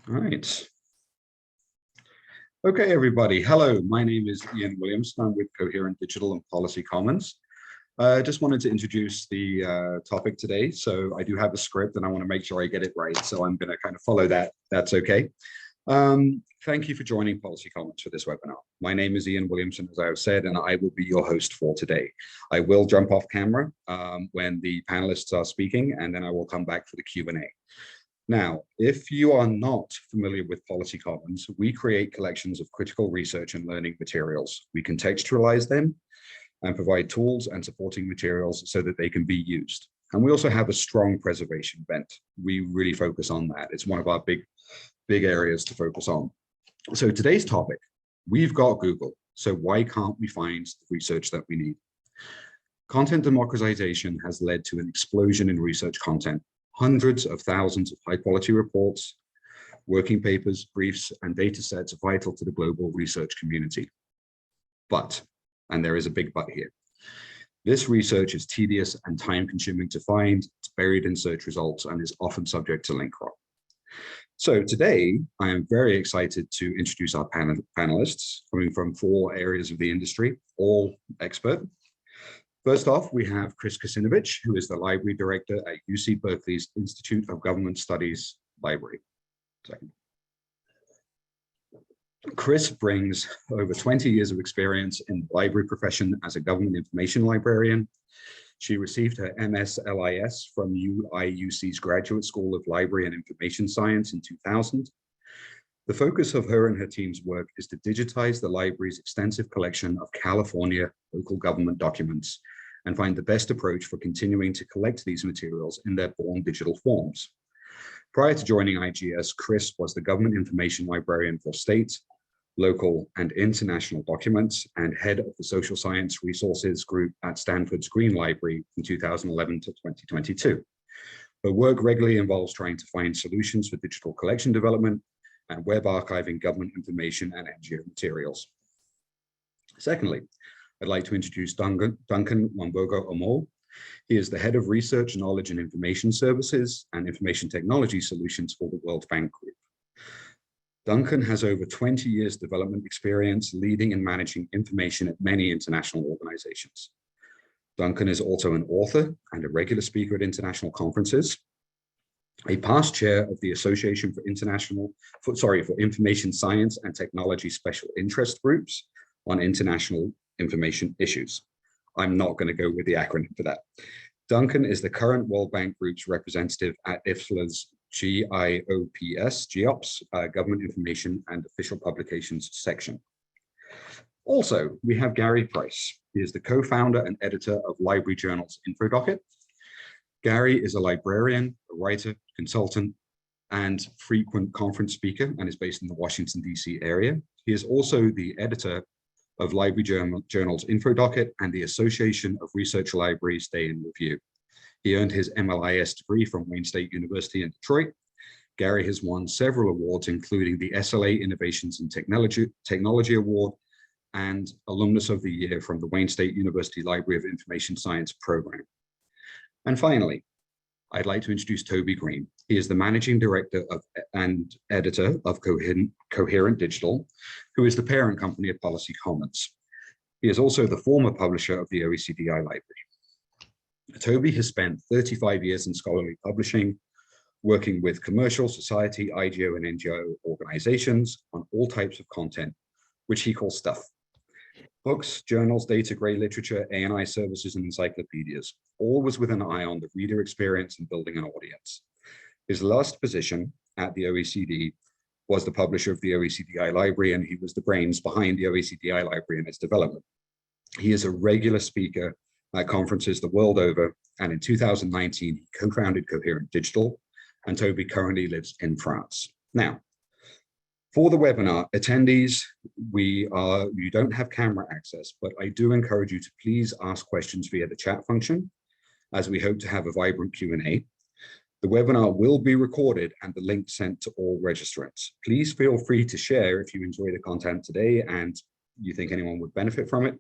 All right. Okay, everybody. Hello, my name is Ian Williamson. I'm with Coherent Digital and Policy Commons. I just wanted to introduce the topic today. So I do have a script and I want to make sure I get it right. So I'm going to kind of follow that. That's okay. Thank you for joining Policy Commons for this webinar. My name is Ian Williamson, as I have said, and I will be your host for today. I will jump off camera when the panelists are speaking, and then I will come back for the Q&A. Now, if you are not familiar with Policy Commons, we create collections of critical research and learning materials. We contextualize them and provide tools and supporting materials so that they can be used. And we also have a strong preservation bent. We really focus on that. It's one of our big areas to focus on. So today's topic, we've got Google. So why can't we find the research that we need? Content democratization has led to an explosion in research content. Hundreds of thousands of high-quality reports, working papers, briefs, and data sets are vital to the global research community. But, and there is a big but here, this research is tedious and time-consuming to find, it's buried in search results, and is often subject to link rot. So today, I am very excited to introduce our panelists coming from 4 areas of the industry, all expert. First off, we have Chris Kasinovich, who is the Library Director at UC Berkeley's Institute of Government Studies Library. Chris brings over 20 years of experience in the library profession as a government information librarian. She received her MSLIS from UIUC's Graduate School of Library and Information Science in 2000. The focus of her and her team's work is to digitize the library's extensive collection of California local government documents and find the best approach for continuing to collect these materials in their born digital forms. Prior to joining IGS, Chris was the Government Information Librarian for state, local, and international documents and head of the Social Science Resources Group at Stanford's Green Library from 2011 to 2022. Her work regularly involves trying to find solutions for digital collection development and web archiving government information and NGO materials. Secondly, I'd like to introduce Duncan Wambogo-Omo. He is the head of Research, Knowledge and Information Services and Information Technology Solutions for the World Bank Group. Duncan has over 20 years development experience leading and managing information at many international organizations. Duncan is also an author and a regular speaker at international conferences, a past chair of the Association for Information Science and Technology Special Interest Groups on international information issues. I'm not going to go with the acronym for that. Duncan is the current World Bank Group's representative at IFLA's GIOPS, Government Information and Official Publications section. Also, we have Gary Price. He is the co-founder and editor of Library Journal's InfoDocket. Gary is a librarian, a writer, consultant, and frequent conference speaker, and is based in the Washington, D.C. area. He is also the editor of Library Journal's InfoDocket and the Association of Research Libraries Day in Review. He earned his MLIS degree from Wayne State University in Detroit. Gary has won several awards, including the SLA Innovations in Technology Award and Alumnus of the Year from the Wayne State University Library of Information Science program. And finally, I'd like to introduce Toby Green. He is the managing director and editor of Coherent Digital, who is the parent company of Policy Commons. He is also the former publisher of the OECD Library. Toby has spent 35 years in scholarly publishing, working with commercial, society, IGO, and NGO organizations on all types of content, which he calls stuff. Books, journals, data, grey literature, ANI services, and encyclopedias, always with an eye on the reader experience and building an audience. His last position at the OECD was the publisher of the OECDI Library, and he was the brains behind the OECDI Library and its development. He is a regular speaker at conferences the world over, and in 2019, he co-founded Coherent Digital, and Toby currently lives in France. Now, for the webinar, attendees, you don't have camera access, but I do encourage you to please ask questions via the chat function, as we hope to have a vibrant Q&A. The webinar will be recorded and the link sent to all registrants. Please feel free to share if you enjoy the content today and you think anyone would benefit from it.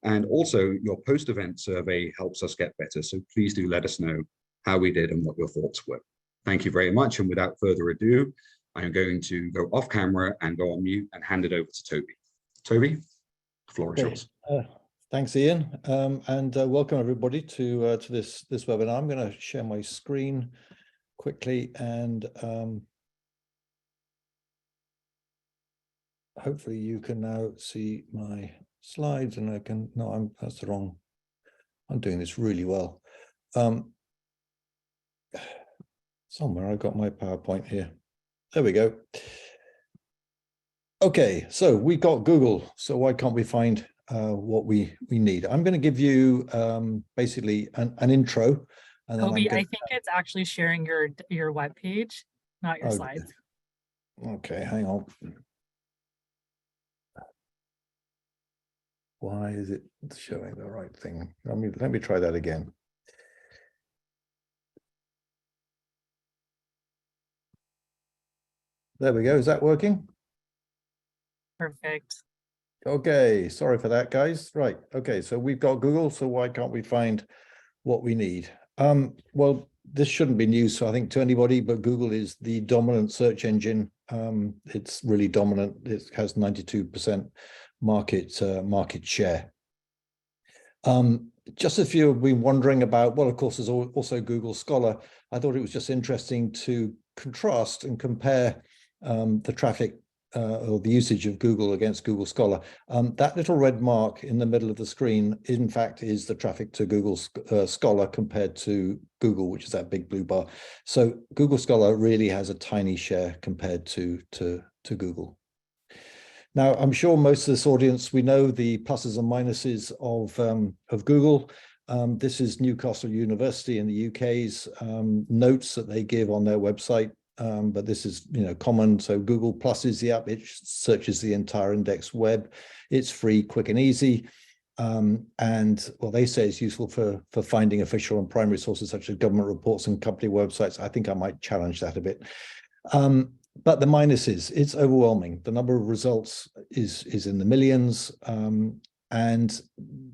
And also, your post-event survey helps us get better, so please do let us know how we did and what your thoughts were. Thank you very much, and without further ado, I'm going to go off camera and go on mute and hand it over to Toby. Toby, the floor is yours. Thanks, Ian, and welcome everybody to this webinar. I'm going to share my screen quickly, and hopefully you can now see my slides. And I can that's the wrong. I'm doing this really well. Somewhere I got my PowerPoint here. There we go. Okay, so we got Google. So why can't we find what we need? I'm going to give you basically an intro, and then Toby, I think it's actually sharing your web page, not your slides. Okay, hang on. Why is it showing the right thing? Let me try that again. There we go. Is that working? Perfect. Okay, sorry for that, guys. Right. Okay, so we've got Google. So why can't we find what we need? Well, this shouldn't be news, so I think, to anybody, but Google is the dominant search engine. It's really dominant. It has 92% market share. Just if you've been wondering about, well, of course, there's also Google Scholar. I thought it was just interesting to contrast and compare the traffic or the usage of Google against Google Scholar. That little red mark in the middle of the screen, in fact, is the traffic to Google Scholar compared to Google, which is that big blue bar. So Google Scholar really has a tiny share compared to Google. Now, I'm sure most of this audience, we know the pluses and minuses of Google. This is Newcastle University in the UK's notes that they give on their website. But this is, common. So Google Plus is the app. It searches the entire index web. It's free, quick and easy. And well, they say it's useful for finding official and primary sources such as government reports and company websites. I think I might challenge that a bit. But the minuses, it's overwhelming. The number of results is in the millions. And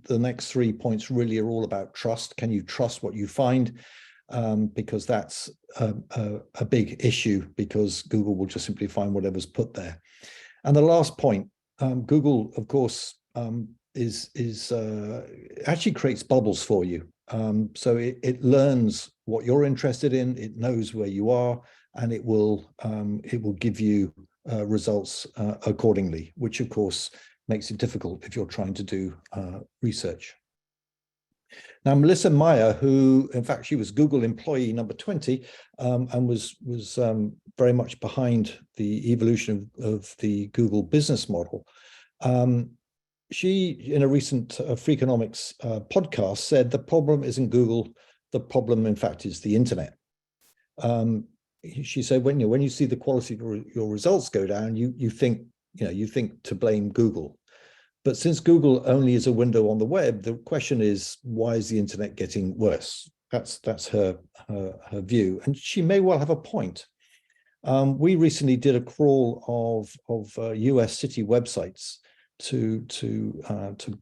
the next 3 points really are all about trust. Can you trust what you find? Because that's a big issue, because Google will just simply find whatever's put there. And the last point, Google, of course, actually creates bubbles for you. So it learns what you're interested in, it knows where you are, and it will give you results accordingly, which of course makes it difficult if you're trying to do research. Now, Melissa Meyer, who, in fact, she was Google employee number 20 and was very much behind the evolution of the Google business model. She, in a recent Freakonomics podcast, said the problem isn't Google. The problem, in fact, is the internet. She said, when you see the quality of your results go down, you think to blame Google. But since Google only is a window on the web, the question is, why is the internet getting worse? That's her view, and she may well have a point. We recently did a crawl of US city websites to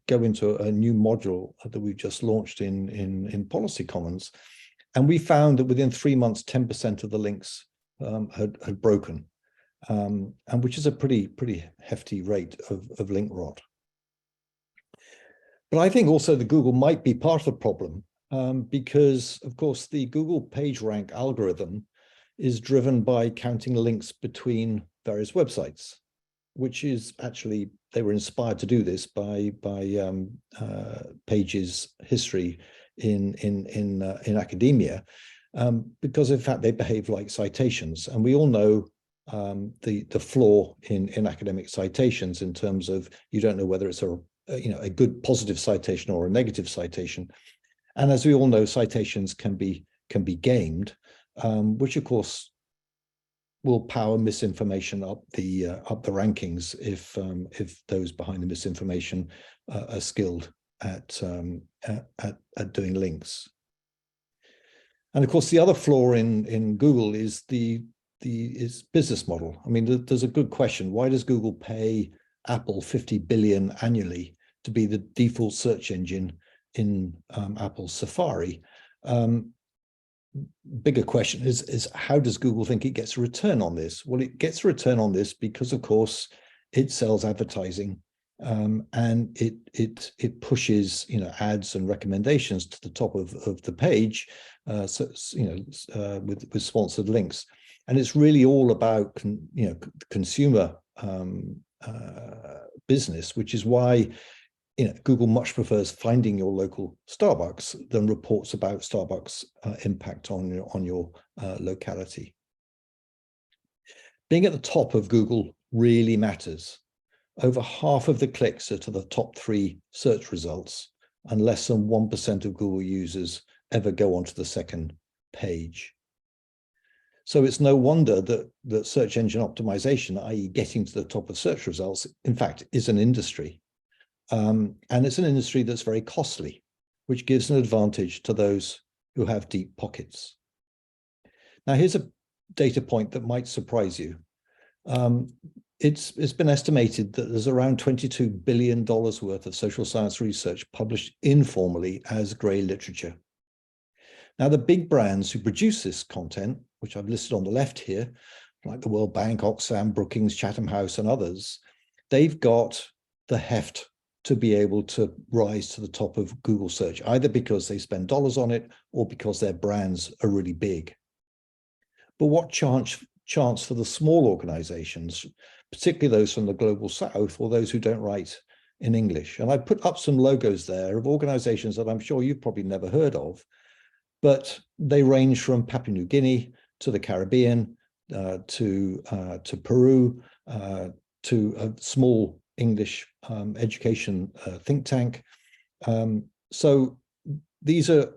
go into a new module that we've just launched in Policy Commons, and we found that within 3 months, 10% of the links had broken, and which is a pretty hefty rate of link rot. But I think also that Google might be part of the problem, because, of course, the Google PageRank algorithm is driven by counting links between various websites, which is actually, they were inspired to do this by Page's history in academia, because in fact they behave like citations, and we all know the flaw in academic citations in terms of you don't know whether it's a good positive citation or a negative citation. And as we all know, citations can be gamed, which of course will power misinformation up the rankings if those behind the misinformation are skilled at doing links. And of course, the other flaw in Google is is business model. I mean, there's a good question: why does Google pay Apple $50 billion annually to be the default search engine in Apple's Safari? bigger question is how does Google think it gets a return on this? Well, it gets a return on this because, of course, it sells advertising, and it pushes ads and recommendations to the top of the page, so with sponsored links, and it's really all about consumer business, which is why Google much prefers finding your local Starbucks than reports about Starbucks' impact on your locality. Being at the top of Google really matters. Over half of the clicks are to the top 3 search results, and less than 1% of Google users ever go onto the second page. So it's no wonder that search engine optimization, i.e. getting to the top of search results, in fact, is an industry. And it's an industry that's very costly, which gives an advantage to those who have deep pockets. Now, here's a data point that might surprise you. It's been estimated that there's around $22 billion worth of social science research published informally as grey literature. Now, the big brands who produce this content, which I've listed on the left here, like the World Bank, Oxfam, Brookings, Chatham House, and others, they've got the heft to be able to rise to the top of Google search, either because they spend dollars on it or because their brands are really big. But what chance for the small organizations, particularly those from the global south or those who don't write in English? And I put up some logos there of organizations that I'm sure you've probably never heard of, but they range from Papua New Guinea to the Caribbean, to Peru, to a small English education think tank. So these are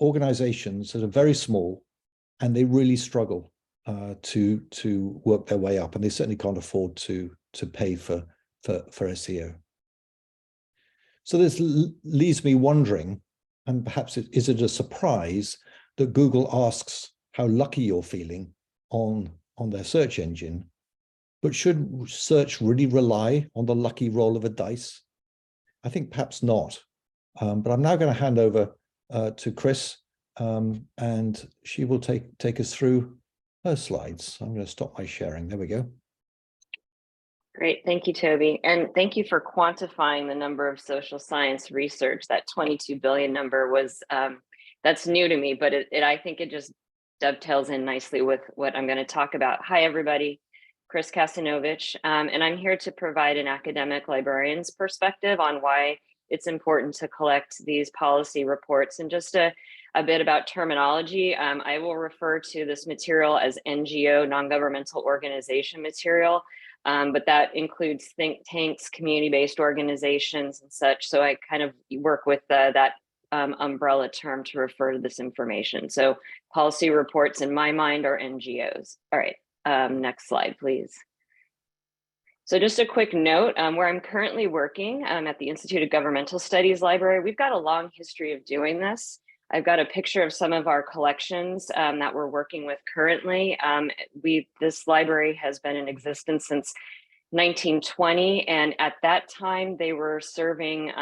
organizations that are very small, and they really struggle to work their way up, and they certainly can't afford to pay for SEO. So this leaves me wondering, and perhaps is it a surprise that Google asks how lucky you're feeling on their search engine, but should search really rely on the lucky roll of a dice? I think perhaps not. But I'm now going to hand over to Chris, and she will take us through her slides. I'm going to stop my sharing. There we go. Great, thank you, Toby. And thank you for quantifying the number of social science research. That 22 billion number was, that's new to me, but I think it just dovetails in nicely with what I'm going to talk about. Hi, everybody. Chris Kasanovich, and I'm here to provide an academic librarian's perspective on why it's important to collect these policy reports. And just a bit about terminology, I will refer to this material as NGO, non-governmental organization material, but that includes think tanks, community-based organizations and such. So I kind of work with that umbrella term to refer to this information. So policy reports in my mind are NGOs. All right. Next slide, please. So just a quick note, where I'm currently working at the Institute of Governmental Studies Library, we've got a long history of doing this. I've got a picture of some of our collections that we're working with currently. This library has been in existence since 1920, and at that time they were serving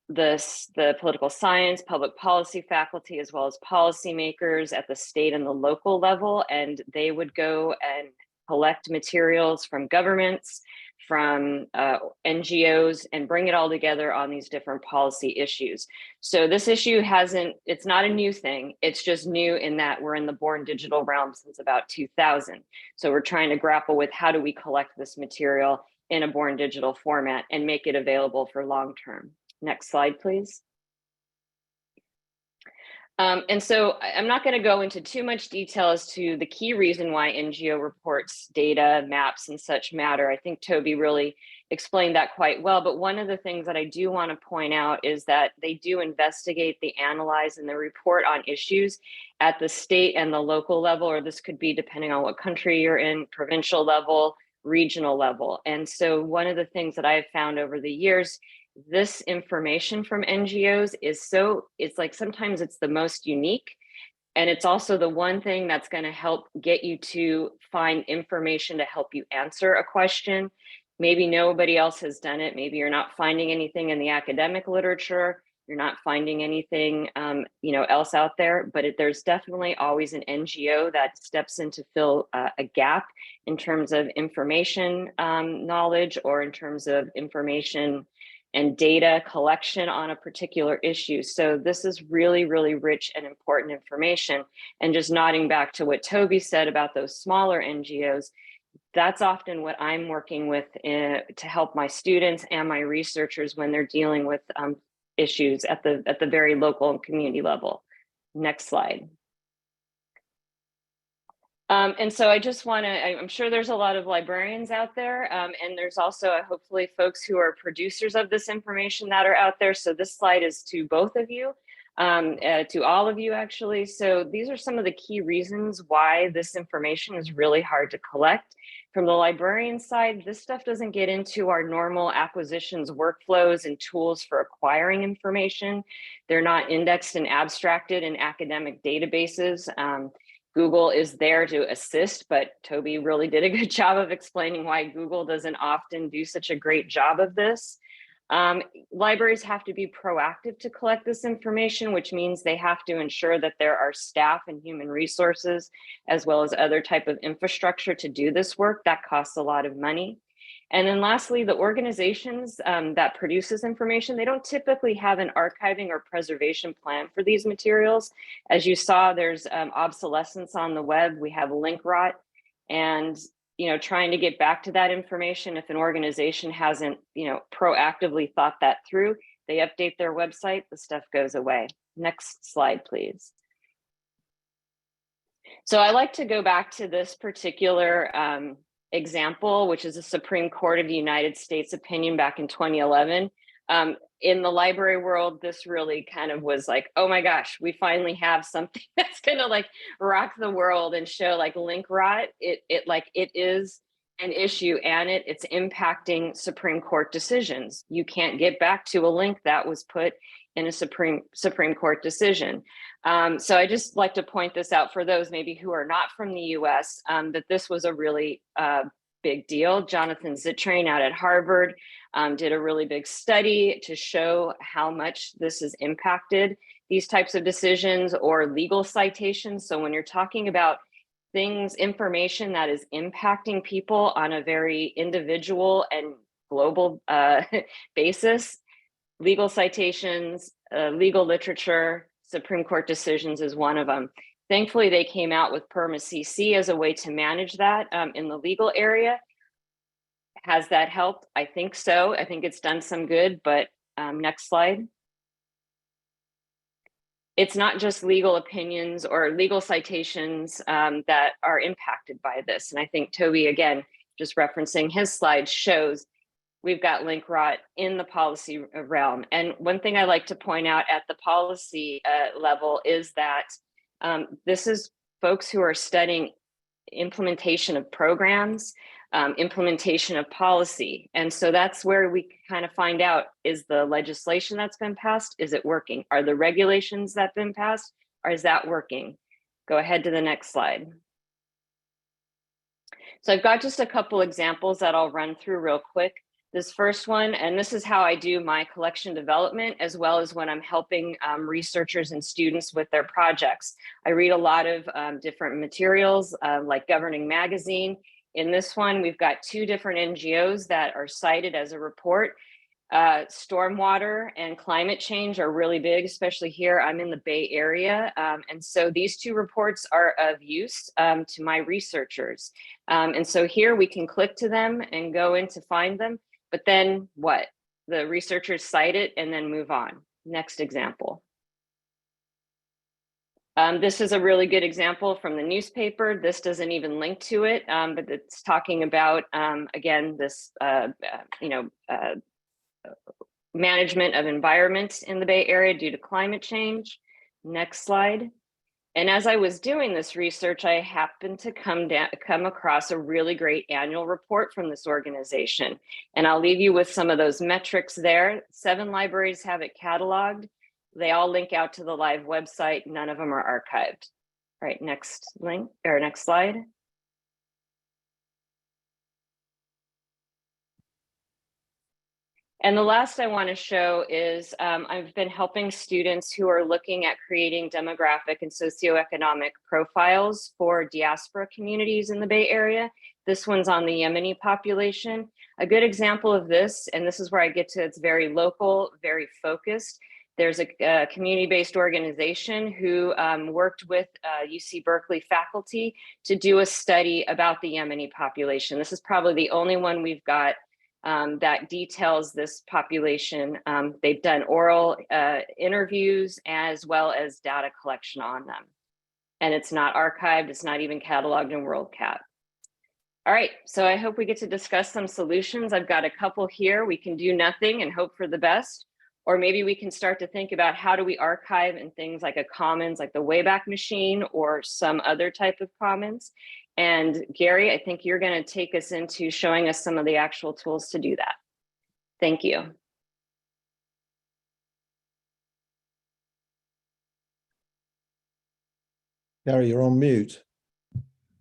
the political science, public policy faculty, as well as policymakers at the state and the local level. And they would go and collect materials from governments, from NGOs, and bring it all together on these different policy issues. So this issue it's not a new thing. It's just new in that we're in the born digital realm since about 2000. So we're trying to grapple with how do we collect this material in a born digital format and make it available for long term. Next slide, please. And so I'm not going to go into too much detail as to the key reason why NGO reports, data, maps, and such matter. I think Toby really explained that quite well. But one of the things that I do want to point out is that they do investigate, they analyze, and they report on issues at the state and the local level, or this could be depending on what country you're in, provincial level, regional level. And so one of the things that I have found over the years, this information from NGOs it's like sometimes it's the most unique, and it's also the one thing that's going to help get you to find information to help you answer a question. Maybe nobody else has done it. Maybe you're not finding anything in the academic literature. you're not finding anything else out there, but there's definitely always an NGO that steps in to fill a gap in terms of information knowledge, or in terms of information and data collection on a particular issue. So this is really, really rich and important information. And just nodding back to what Toby said about those smaller NGOs, that's often what I'm working with to help my students and my researchers when they're dealing with issues at the very local and community level. Next slide. And so I just want to, I'm sure there's a lot of librarians out there, and there's also hopefully folks who are producers of this information that are out there. So this slide is to both of you, to all of you actually. So these are some of the key reasons why this information is really hard to collect. From the librarian side, this stuff doesn't get into our normal acquisitions workflows and tools for acquiring information. They're not indexed and abstracted in academic databases. Google is there to assist, but Toby really did a good job of explaining why Google doesn't often do such a great job of this. Libraries have to be proactive to collect this information, which means they have to ensure that there are staff and human resources, as well as other type of infrastructure to do this work. That costs a lot of money. And then lastly, the organizations that produce this information, they don't typically have an archiving or preservation plan for these materials. As you saw, there's obsolescence on the web. We have link rot, and trying to get back to that information, if an organization hasn't proactively thought that through, they update their website, the stuff goes away. Next slide, please. So I like to go back to this particular example, which is a Supreme Court of the United States opinion back in 2011. In the library world, this really kind of was like, oh my gosh, we finally have something that's gonna like rock the world and show like link rot. It is an issue, and it's impacting Supreme Court decisions. You can't get back to a link that was put in a Supreme Court decision. So I just like to point this out for those maybe who are not from the US, that this was a really big deal. Jonathan Zittrain out at Harvard did a really big study to show how much this has impacted these types of decisions or legal citations. So when you're talking about information that is impacting people on a very individual and global basis, legal citations, legal literature, Supreme Court decisions is one of them. Thankfully, they came out with PERMA-CC as a way to manage that in the legal area. Has that helped? I think so. I think it's done some good, but next slide. It's not just legal opinions or legal citations that are impacted by this. And I think Toby, again, just referencing his slide, shows we've got link rot in the policy realm. And one thing I like to point out at the policy level is that this is folks who are studying implementation of programs, implementation of policy. And so that's where we kind of find out, is the legislation that's been passed, is it working? Are the regulations that have been passed, or is that working? Go ahead to the next slide. So I've got just a couple examples that I'll run through real quick. This first one, and this is how I do my collection development, as well as when I'm helping researchers and students with their projects. I read a lot of different materials like Governing Magazine. In this one, we've got 2 different NGOs that are cited as a report. Stormwater and climate change are really big, especially here. I'm in the Bay Area. And so these 2 reports are of use to my researchers. And so here we can click to them and go in to find them. But then what? The researchers cite it and then move on. Next example. This is a really good example from the newspaper. This doesn't even link to it, but it's talking about, again, this, management of environment in the Bay Area due to climate change. Next slide. And as I was doing this research, I happened to come across a really great annual report from this organization. And I'll leave you with some of those metrics there. 7 libraries have it cataloged. They all link out to the live website. None of them are archived. All right, next link or next slide. And the last I want to show is I've been helping students who are looking at creating demographic and socioeconomic profiles for diaspora communities in the Bay Area. This one's on the Yemeni population. A good example of this, and this is where I get to, it's very local, very focused. There's a community-based organization who worked with UC Berkeley faculty to do a study about the Yemeni population. This is probably the only one we've got that details this population. They've done oral interviews as well as data collection on them. And it's not archived, it's not even cataloged in WorldCat. All right, so I hope we get to discuss some solutions. I've got a couple here. We can do nothing and hope for the best. Or maybe we can start to think about how do we archive in things like a commons, like the Wayback Machine or some other type of commons. And Gary, I think you're going to take us into showing us some of the actual tools to do that. Thank you. Gary, you're on mute.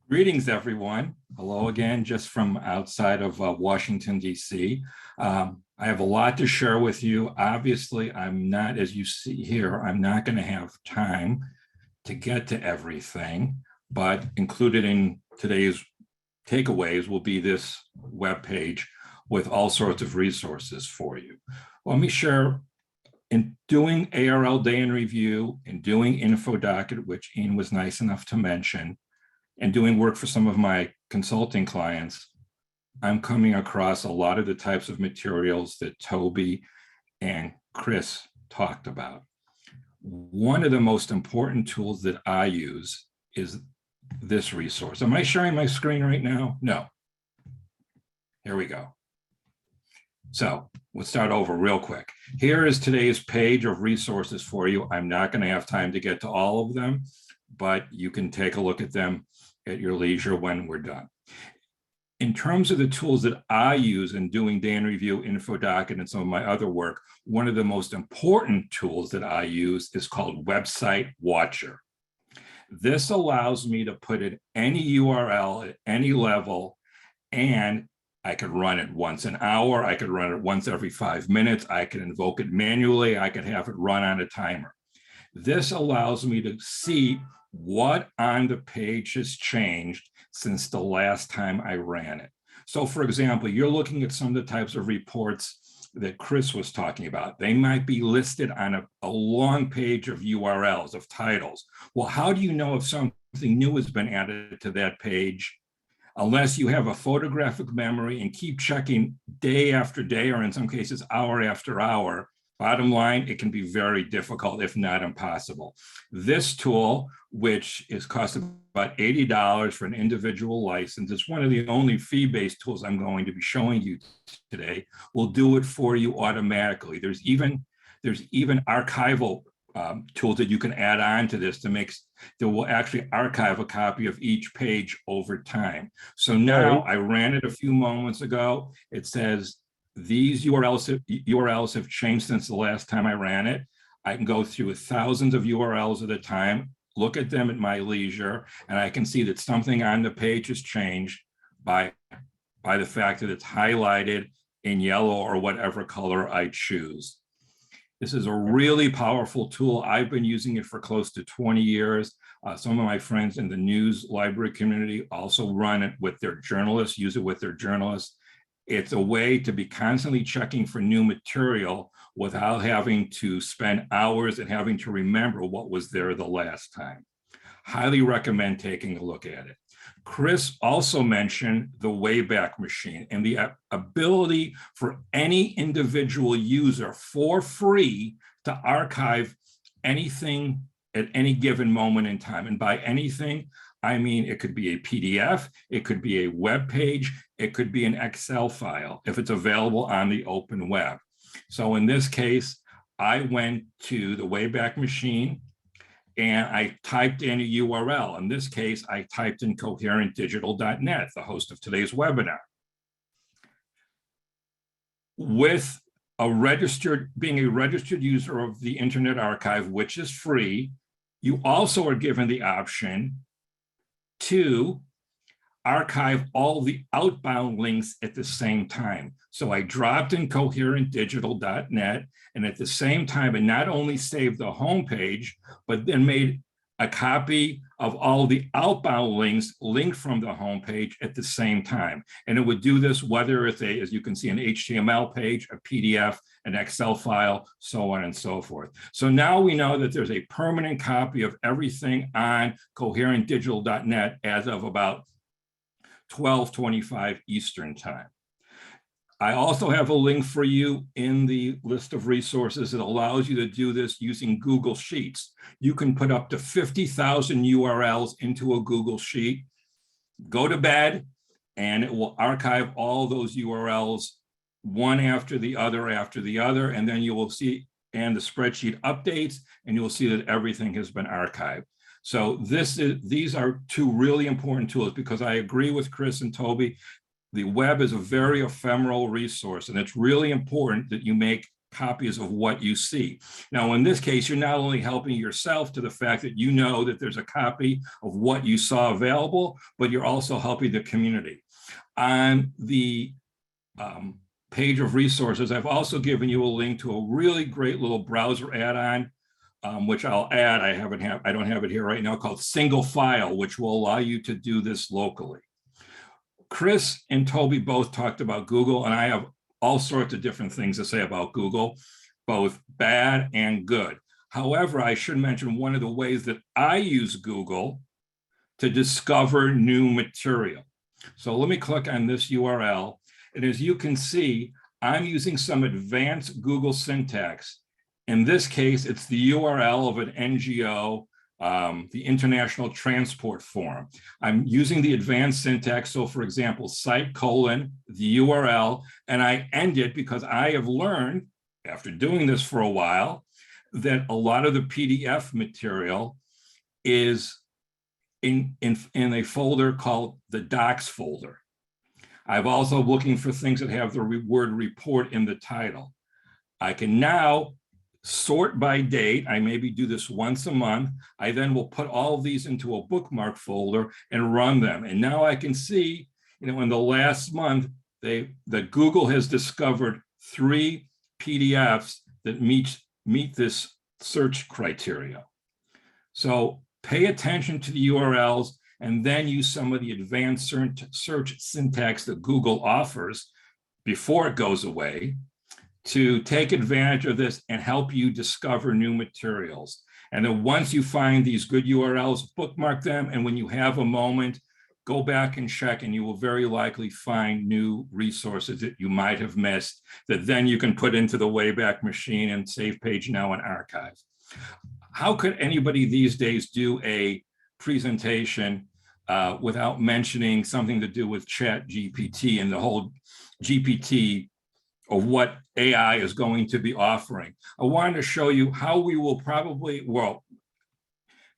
Greetings, everyone. Hello again, just from outside of Washington, D.C. I have a lot to share with you. Obviously, I'm not, as you see here, I'm not going to have time to get to everything, but included in today's takeaways will be this webpage with all sorts of resources for you. Let me share, in doing ARL Day in Review and doing Info Docket, which Ian was nice enough to mention, and doing work for some of my consulting clients, I'm coming across a lot of the types of materials that Toby and Chris talked about. One of the most important tools that I use is this resource. Am I sharing my screen right now? No. Here we go. So we'll start over real quick. Here is today's page of resources for you. I'm not going to have time to get to all of them, but you can take a look at them at your leisure when we're done. In terms of the tools that I use in doing Day in Review, Info Docket, and some of my other work, one of the most important tools that I use is called Website Watcher. This allows me to put in any URL at any level, and I could run it once an hour, I could run it once every 5 minutes, I could invoke it manually, I could have it run on a timer. This allows me to see what on the page has changed since the last time I ran it. So for example, you're looking at some of the types of reports that Chris was talking about. They might be listed on a long page of URLs, of titles. Well, how do you know if something new has been added to that page? Unless you have a photographic memory and keep checking day after day, or in some cases, hour after hour. Bottom line, it can be very difficult, if not impossible. This tool, which is cost about $80 for an individual license, it's one of the only fee-based tools I'm going to be showing you today, will do it for you automatically. There's even archival tools that you can add on to this that will actually archive a copy of each page over time. So now I ran it a few moments ago. It says, these URLs have changed since the last time I ran it. I can go through thousands of URLs at a time, look at them at my leisure, and I can see that something on the page has changed by the fact that it's highlighted in yellow or whatever color I choose. This is a really powerful tool. I've been using it for close to 20 years. Some of my friends in the news library community also run it with their journalists, use it with their journalists. It's a way to be constantly checking for new material without having to spend hours and having to remember what was there the last time. Highly recommend taking a look at it. Chris also mentioned the Wayback Machine and the ability for any individual user for free to archive anything at any given moment in time. And by anything, I mean, it could be a PDF, it could be a web page, it could be an Excel file if it's available on the open web. So in this case, I went to the Wayback Machine and I typed in a URL. In this case, I typed in coherentdigital.net, the host of today's webinar. With being a registered user of the Internet Archive, which is free, you also are given the option to archive all the outbound links at the same time. So I dropped in coherentdigital.net, and at the same time, it not only saved the homepage, but then made a copy of all the outbound links linked from the homepage at the same time. And it would do this whether it's a, as you can see, an HTML page, a PDF, an Excel file, so on and so forth. So now we know that there's a permanent copy of everything on coherentdigital.net as of about 12:25 Eastern time. I also have a link for you in the list of resources that allows you to do this using Google Sheets. You can put up to 50,000 URLs into a Google Sheet, go to bed, and it will archive all those URLs one after the other, and then you will see, and the spreadsheet updates, and you will see that everything has been archived. So these are two really important tools, because I agree with Chris and Toby. The web is a very ephemeral resource, and it's really important that you make copies of what you see. Now, in this case, you're not only helping yourself to the fact that you know that there's a copy of what you saw available, but you're also helping the community. On the page of resources, I've also given you a link to a really great little browser add-on, which I'll add. I don't have it here right now, called Single File, which will allow you to do this locally. Chris and Toby both talked about Google, and I have all sorts of different things to say about Google, both bad and good. However, I should mention one of the ways that I use Google to discover new material. So let me click on this URL. And as you can see, I'm using some advanced Google syntax. In this case, it's the URL of an NGO, the International Transport Forum. I'm using the advanced syntax. So for example, site : the URL, and I end it because I have learned, after doing this for a while, that a lot of the PDF material is in a folder called the docs folder. I'm also looking for things that have the word report in the title. I can now sort by date. I maybe do this once a month. I then will put all of these into a bookmark folder and run them. And now I can see, in the last month, that Google has discovered 3 PDFs that meet this search criteria. So pay attention to the URLs, and then use some of the advanced search syntax that Google offers before it goes away to take advantage of this and help you discover new materials. And then once you find these good URLs, bookmark them. And when you have a moment, go back and check, and you will very likely find new resources that you might have missed that then you can put into the Wayback Machine and save page now and archive. How could anybody these days do a presentation without mentioning something to do with ChatGPT and the whole GPT of what AI is going to be offering? I wanted to show you how we will probably, well,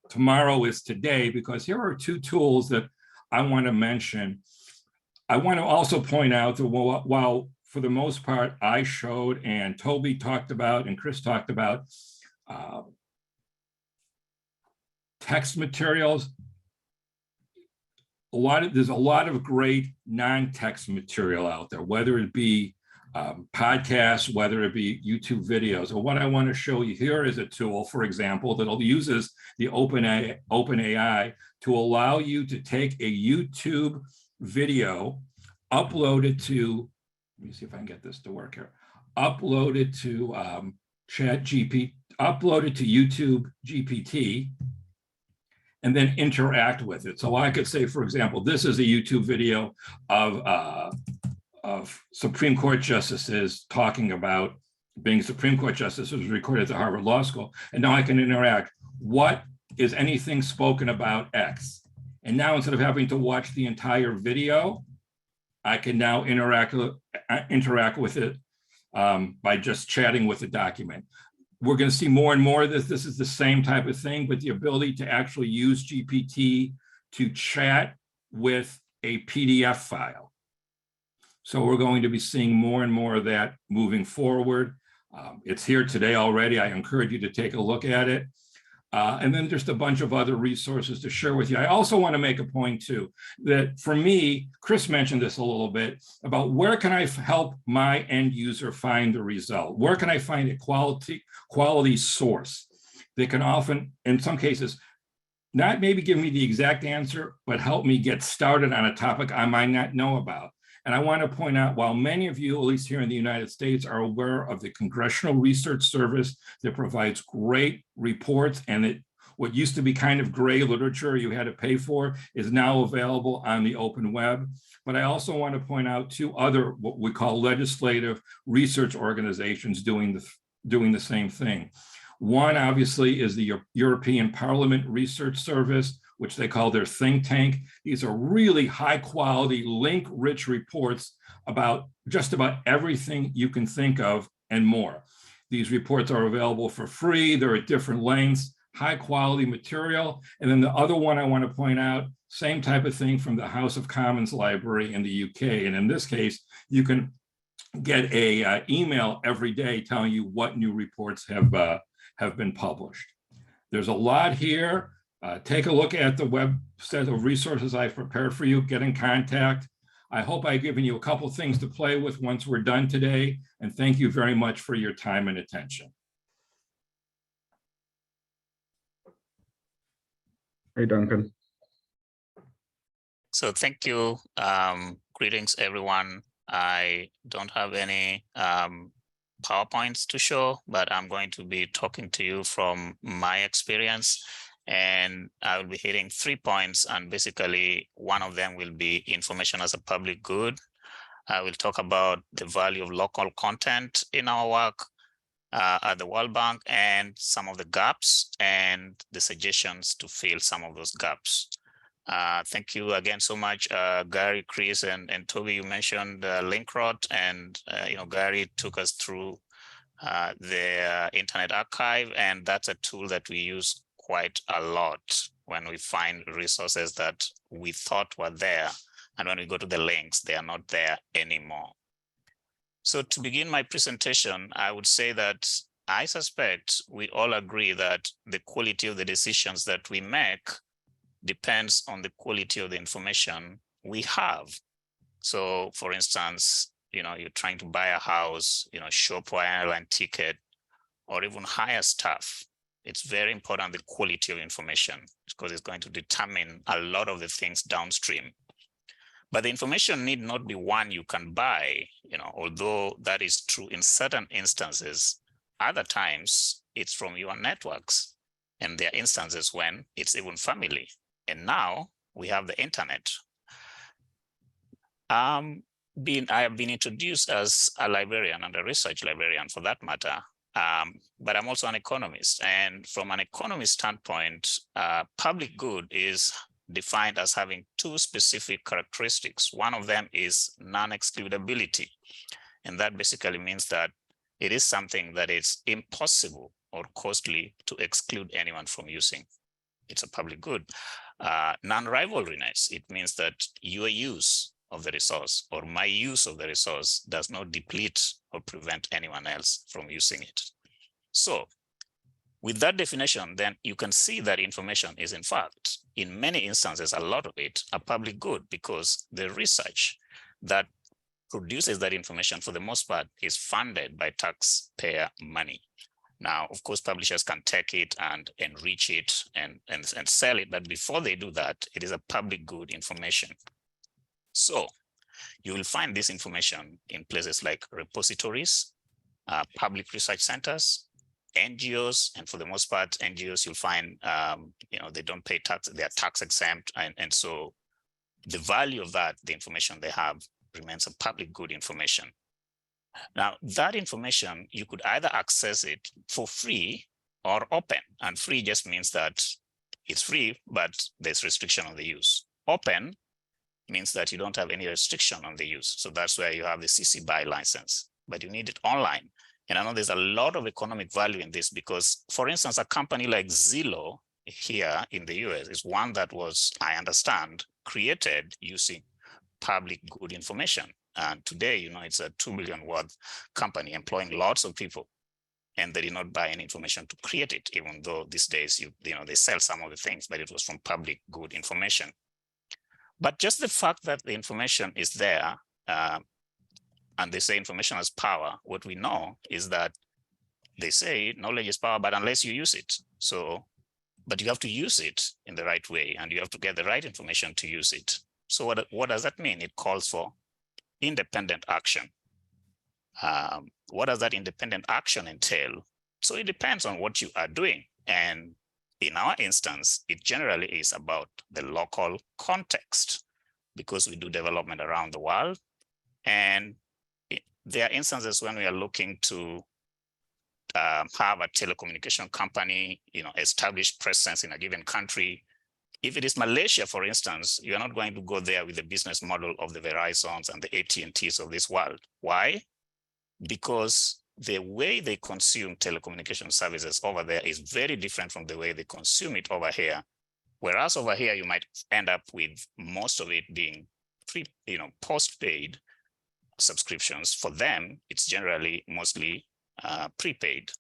tomorrow is today, because here are 2 tools that I want to mention. I want to also point out that while for the most part I showed and Toby talked about and Chris talked about text materials, there's a lot of great non-text material out there, whether it be podcasts, whether it be YouTube videos. So what I want to show you here is a tool, for example, that uses the OpenAI to allow you to take a YouTube video, upload it to, let me see if I can get this to work here, upload it to ChatGPT, upload it to YouTube GPT, and then interact with it. So I could say, for example, this is a YouTube video of Supreme Court justices talking about being Supreme Court justices, recorded at the Harvard Law School. And now I can interact. What is anything spoken about X? And now instead of having to watch the entire video, I can now interact with it by just chatting with the document. We're going to see more and more of this. This is the same type of thing, but the ability to actually use GPT to chat with a PDF file. So we're going to be seeing more and more of that moving forward. It's here today already. I encourage you to take a look at it. And then just a bunch of other resources to share with you. I also want to make a point too, that for me, Chris mentioned this a little bit, about where can I help my end user find the result? Where can I find a quality source that can often, in some cases, not maybe give me the exact answer, but help me get started on a topic I might not know about. And I want to point out, while many of you, at least here in the United States, are aware of the Congressional Research Service that provides great reports, and that what used to be kind of gray literature you had to pay for is now available on the open web. But I also want to point out two other, what we call legislative research organizations doing the same thing. One, obviously, is the European Parliament Research Service, which they call their think tank. These are really high quality, link-rich reports about just about everything you can think of and more. These reports are available for free. They're at different lengths, high quality material. And then the other one I want to point out, same type of thing from the House of Commons Library in the UK. And in this case, you can get a email every day telling you what new reports have been published. There's a lot here. Take a look at the web set of resources I've prepared for you. Get in contact. I hope I've given you a couple things to play with once we're done today. And thank you very much for your time and attention. Hey, Duncan. So thank you. Greetings, everyone. I don't have any PowerPoints to show, but I'm going to be talking to you from my experience. And I will be hitting 3 points, and basically one of them will be information as a public good. I will talk about the value of local content in our work at the World Bank, and some of the gaps and the suggestions to fill some of those gaps. Thank you again so much, Gary, Chris, and Toby. You mentioned Linkrot, and Gary took us through the Internet Archive, and that's a tool that we use quite a lot when we find resources that we thought were there, and when we go to the links, they are not there anymore. So to begin my presentation, I would say that I suspect we all agree that the quality of the decisions that we make depends on the quality of the information we have. So for instance, you're trying to buy a house, shop for an airline ticket, or even hire staff. It's very important, the quality of information, because it's going to determine a lot of the things downstream. But the information need not be one you can buy, although that is true in certain instances. Other times it's from your networks, and there are instances when it's even family. And now we have the internet. I have been introduced as a librarian and a research librarian for that matter, but I'm also an economist. And from an economist standpoint, public good is defined as having two specific characteristics. One of them is non-excludability. And that basically means that it is something that is impossible or costly to exclude anyone from using. It's a public good. Non-rivalryness, it means that your use of the resource or my use of the resource does not deplete or prevent anyone else from using it. So with that definition, then you can see that information is in fact, in many instances, a lot of it, a public good, because the research that produces that information for the most part is funded by taxpayer money. Now, of course, publishers can take it and enrich it and sell it, but before they do that, it is a public good information. So you will find this information in places like repositories, public research centers, NGOs, and for the most part, NGOs you'll find, they don't pay tax, they are tax exempt, and so the value of that, the information they have, remains a public good information. Now, that information, you could either access it for free or open, and free just means that it's free, but there's restriction on the use. Open means that you don't have any restriction on the use. So that's where you have the CC BY license, but you need it online. And I know there's a lot of economic value in this because, for instance, a company like Zillow here in the US is one that was, I understand, created using public good information. And today, it's a $2 billion worth company employing lots of people. and they did not buy any information to create it, even though these days they sell some of the things, but it was from public good information. But just the fact that the information is there, and they say information has power, what we know is that they say knowledge is power, but unless you use it. So, but you have to use it in the right way, and you have to get the right information to use it. So what does that mean? It calls for independent action. What does that independent action entail? So it depends on what you are doing. And in our instance, it generally is about the local context, because we do development around the world. And there are instances when we are looking to have a telecommunication company, establish presence in a given country. If it is Malaysia, for instance, you are not going to go there with the business model of the Verizons and the AT&Ts of this world. Why? Because the way they consume telecommunication services over there is very different from the way they consume it over here. Whereas over here, you might end up with most of it being postpaid subscriptions. For them, it's generally mostly prepaid,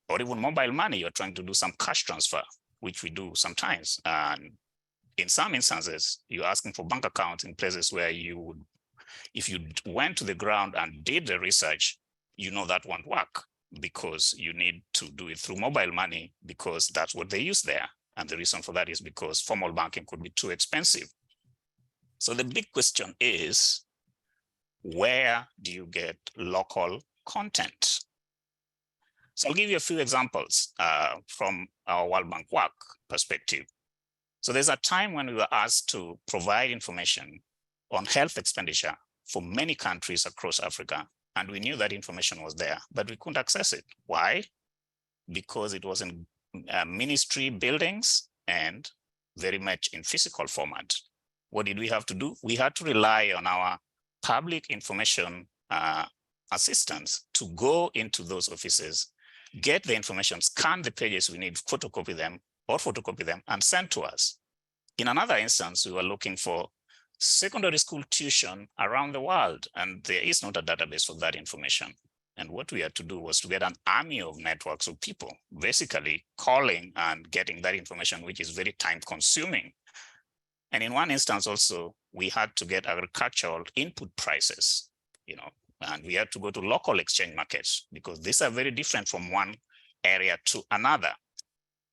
or even mobile money. You're trying to do some cash transfer, which we do sometimes. And in some instances, you're asking for bank accounts in places where you would, if you went to the ground and did the research, that won't work, because you need to do it through mobile money, because that's what they use there. And the reason for that is because formal banking could be too expensive. So the big question is, where do you get local content? So I'll give you a few examples from our World Bank work perspective. So there's a time when we were asked to provide information on health expenditure for many countries across Africa. And we knew that information was there, but we couldn't access it. Why? Because it was in ministry buildings and very much in physical format. What did we have to do? We had to rely on our public information assistants to go into those offices, get the information, scan the pages we need, photocopy them, and send to us. In another instance, we were looking for secondary school tuition around the world, and there is not a database for that information. And what we had to do was to get an army of networks of people, basically calling and getting that information, which is very time consuming. And in one instance also, we had to get agricultural input prices, and we had to go to local exchange markets, because these are very different from one area to another.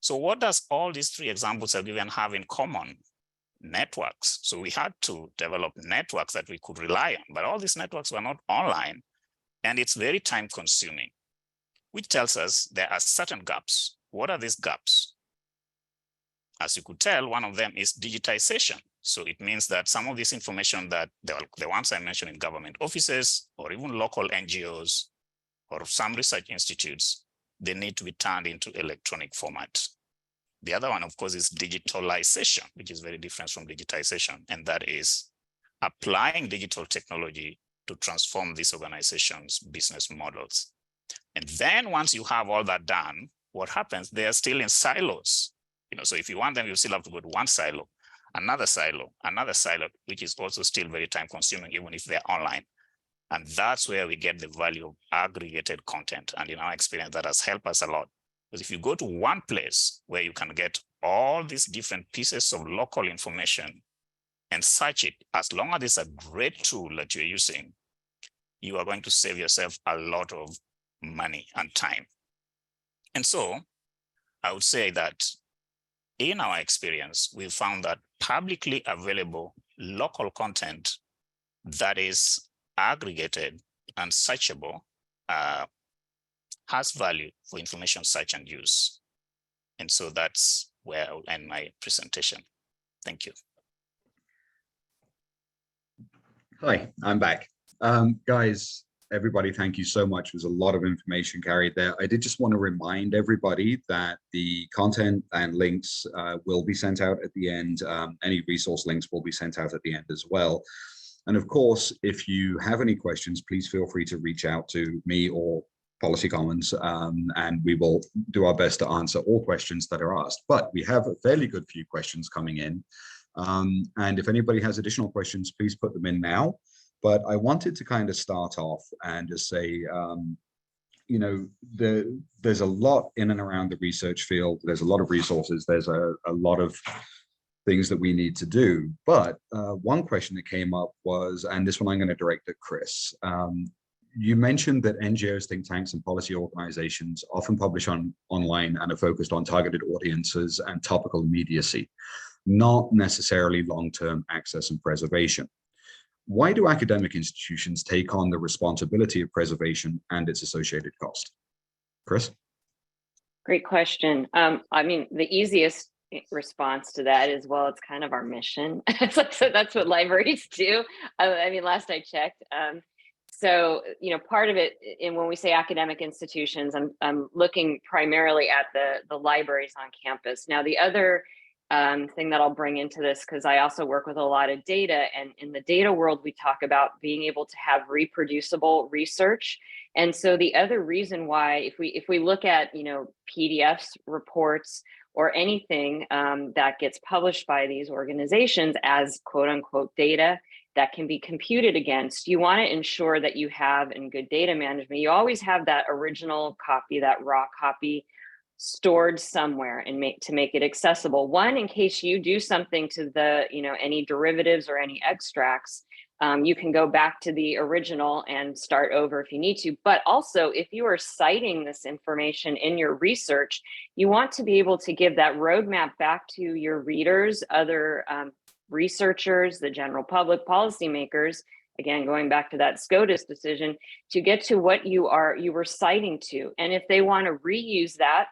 So what does all these three examples I've given have in common? Networks. So we had to develop networks that we could rely on, but all these networks were not online, and it's very time consuming, which tells us there are certain gaps. What are these gaps? As you could tell, one of them is digitization. So it means that some of this information that the ones I mentioned in government offices or even local NGOs or some research institutes, they need to be turned into electronic format. The other one, of course, is digitalization, which is very different from digitization. And that is applying digital technology to transform these organizations' business models. And then once you have all that done, what happens? They are still in silos. So if you want them, you still have to go to one silo, another silo, which is also still very time consuming, even if they're online. And that's where we get the value of aggregated content. And in our experience, that has helped us a lot. Because if you go to one place where you can get all these different pieces of local information and search it, as long as it's a great tool that you're using, you are going to save yourself a lot of money and time. And so I would say that in our experience, we found that publicly available local content that is aggregated and searchable has value for information search and use. And so that's where I'll end my presentation. Thank you. Hi, I'm back. Guys, everybody, thank you so much. There's a lot of information carried there. I did just want to remind everybody that the content and links will be sent out at the end. Any resource links will be sent out at the end as well. And of course, if you have any questions, please feel free to reach out to me or Policy Commons, and we will do our best to answer all questions that are asked. But we have a fairly good few questions coming in. And if anybody has additional questions, please put them in now. But I wanted to kind of start off and just say, you know, there's a lot in and around the research field. There's a lot of resources. There's a lot of things that we need to do. But one question that came up was, and this one I'm going to direct at Chris. You mentioned that NGOs, think tanks, and policy organizations often publish online and are focused on targeted audiences and topical immediacy, not necessarily long-term access and preservation. Why do academic institutions take on the responsibility of preservation and its associated cost? Chris? Great question. I mean, the easiest response to that is, well, it's kind of our mission. So that's what libraries do. I mean, last I checked. So, you know, part of it, and when we say academic institutions, I'm looking primarily at the libraries on campus. Now, the other thing that I'll bring into this, because I also work with a lot of data, and in the data world, we talk about being able to have reproducible research. And so the other reason why, if we look at, you know, PDFs, reports, or anything that gets published by these organizations as quote unquote data that can be computed against, you want to ensure that you have, in good data management, you always have that original copy, that raw copy, stored somewhere and to make it accessible. One, in case you do something to the, you know, any derivatives or any extracts, you can go back to the original and start over if you need to. But also, if you are citing this information in your research, you want to be able to give that roadmap back to your readers, other researchers, the general public, policymakers, again, going back to that SCOTUS decision, to get to what you were citing to. And if they want to reuse that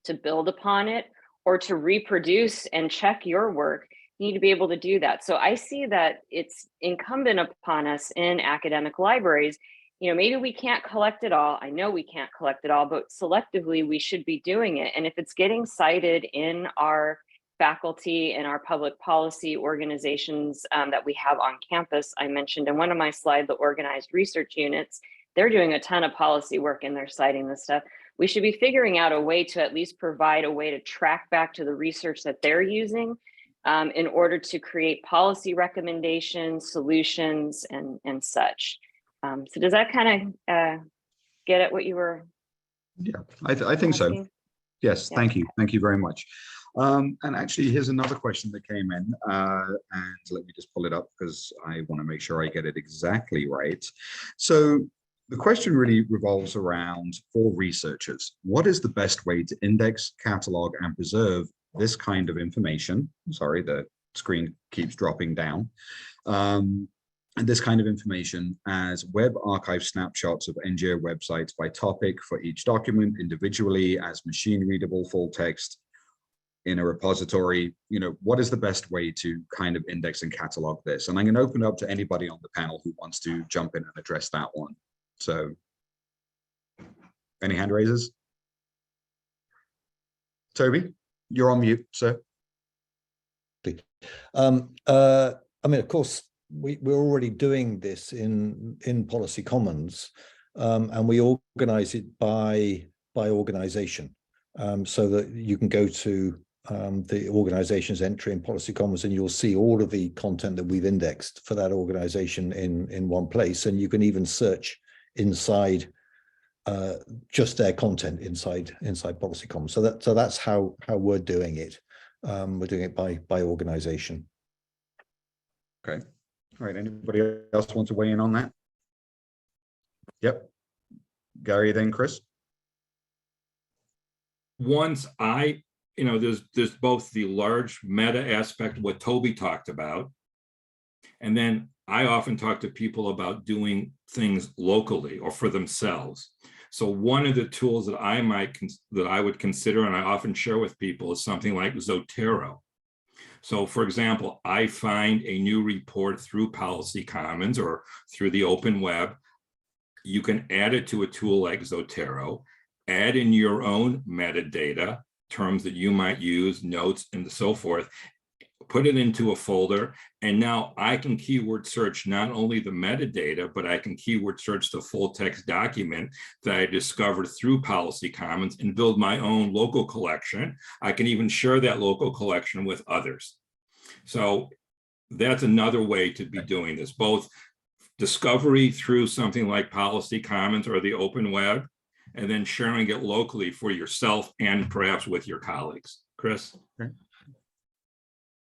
to build upon it or to reproduce and check your work, you need to be able to do that. So I see that it's incumbent upon us in academic libraries. You know, maybe we can't collect it all. I know we can't collect it all, but selectively we should be doing it. And if it's getting cited in our faculty and our public policy organizations that we have on campus, I mentioned in one of my slides, the organized research units, they're doing a ton of policy work and they're citing this stuff. We should be figuring out a way to at least provide a way to track back to the research that they're using in order to create policy recommendations, solutions, and such. So does that kind of get at what you were? Yeah, I think so. Yes, yeah. Thank you. Thank you very much. And actually, here's another question that came in, and let me just pull it up because I want to make sure I get it exactly right. So the question really revolves around, for researchers, what is the best way to index, catalog, and preserve this kind of information? Sorry, the screen keeps dropping down. And this kind of information as web archive snapshots of NGO websites by topic for each document, individually as machine readable full text in a repository. You know, what is the best way to kind of index and catalog this? And I'm going to open it up to anybody on the panel who wants to jump in and address that one. So any hand raises? Toby, you're on mute, sir. I mean, of course, we're already doing this in Policy Commons, and we organize it by organization, so that you can go to the organization's entry in Policy Commons and you'll see all of the content that we've indexed for that organization in one place, and you can even search inside just their content inside Policy Commons. So that's how we're doing it. We're doing it by organization. Okay. All right. Anybody else want to weigh in on that? Yep. Gary, then Chris. Once you know, there's both the large meta aspect, what Toby talked about, and then I often talk to people about doing things locally or for themselves. So one of the tools that I would consider, and I often share with people, is something like Zotero. So for example, I find a new report through Policy Commons or through the open web. You can add it to a tool like Zotero, add in your own metadata, terms that you might use, notes, and so forth, put it into a folder, and now I can keyword search not only the metadata, but I can keyword search the full text document that I discovered through Policy Commons and build my own local collection. I can even share that local collection with others. So that's another way to be doing this, both discovery through something like Policy Commons or the open web, and then sharing it locally for yourself and perhaps with your colleagues. Chris?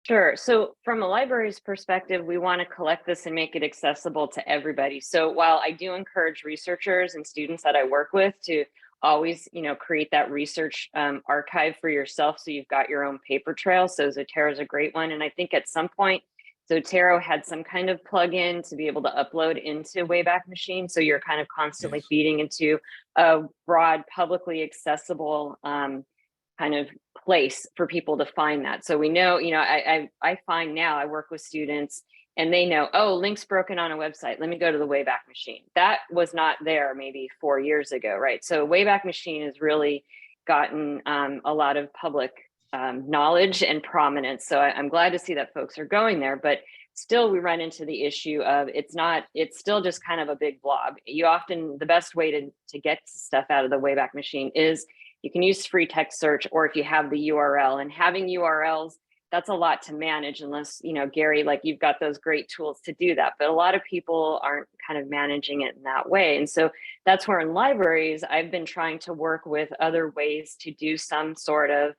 Sure. So from a library's perspective, we want to collect this and make it accessible to everybody. So while I do encourage researchers and students that I work with to always, create that research archive for yourself, so you've got your own paper trail. So Zotero is a great one. And I think at some point, Zotero had some kind of plugin to be able to upload into Wayback Machine. So you're kind of constantly feeding into a broad, publicly accessible kind of place for people to find that. So we know, I find now I work with students and they know, oh, link's broken on a website. Let me go to the Wayback Machine. That was not there maybe 4 years ago, right? So Wayback Machine has really gotten a lot of public knowledge and prominence. So I'm glad to see that folks are going there, but still we run into the issue of it's still just kind of a big blob. The best way to get stuff out of the Wayback Machine is you can use free text search, or if you have the URL, and having URLs, that's a lot to manage unless, Gary, like you've got those great tools to do that. But a lot of people aren't kind of managing it in that way. And so that's where in libraries, I've been trying to work with other ways to do some sort of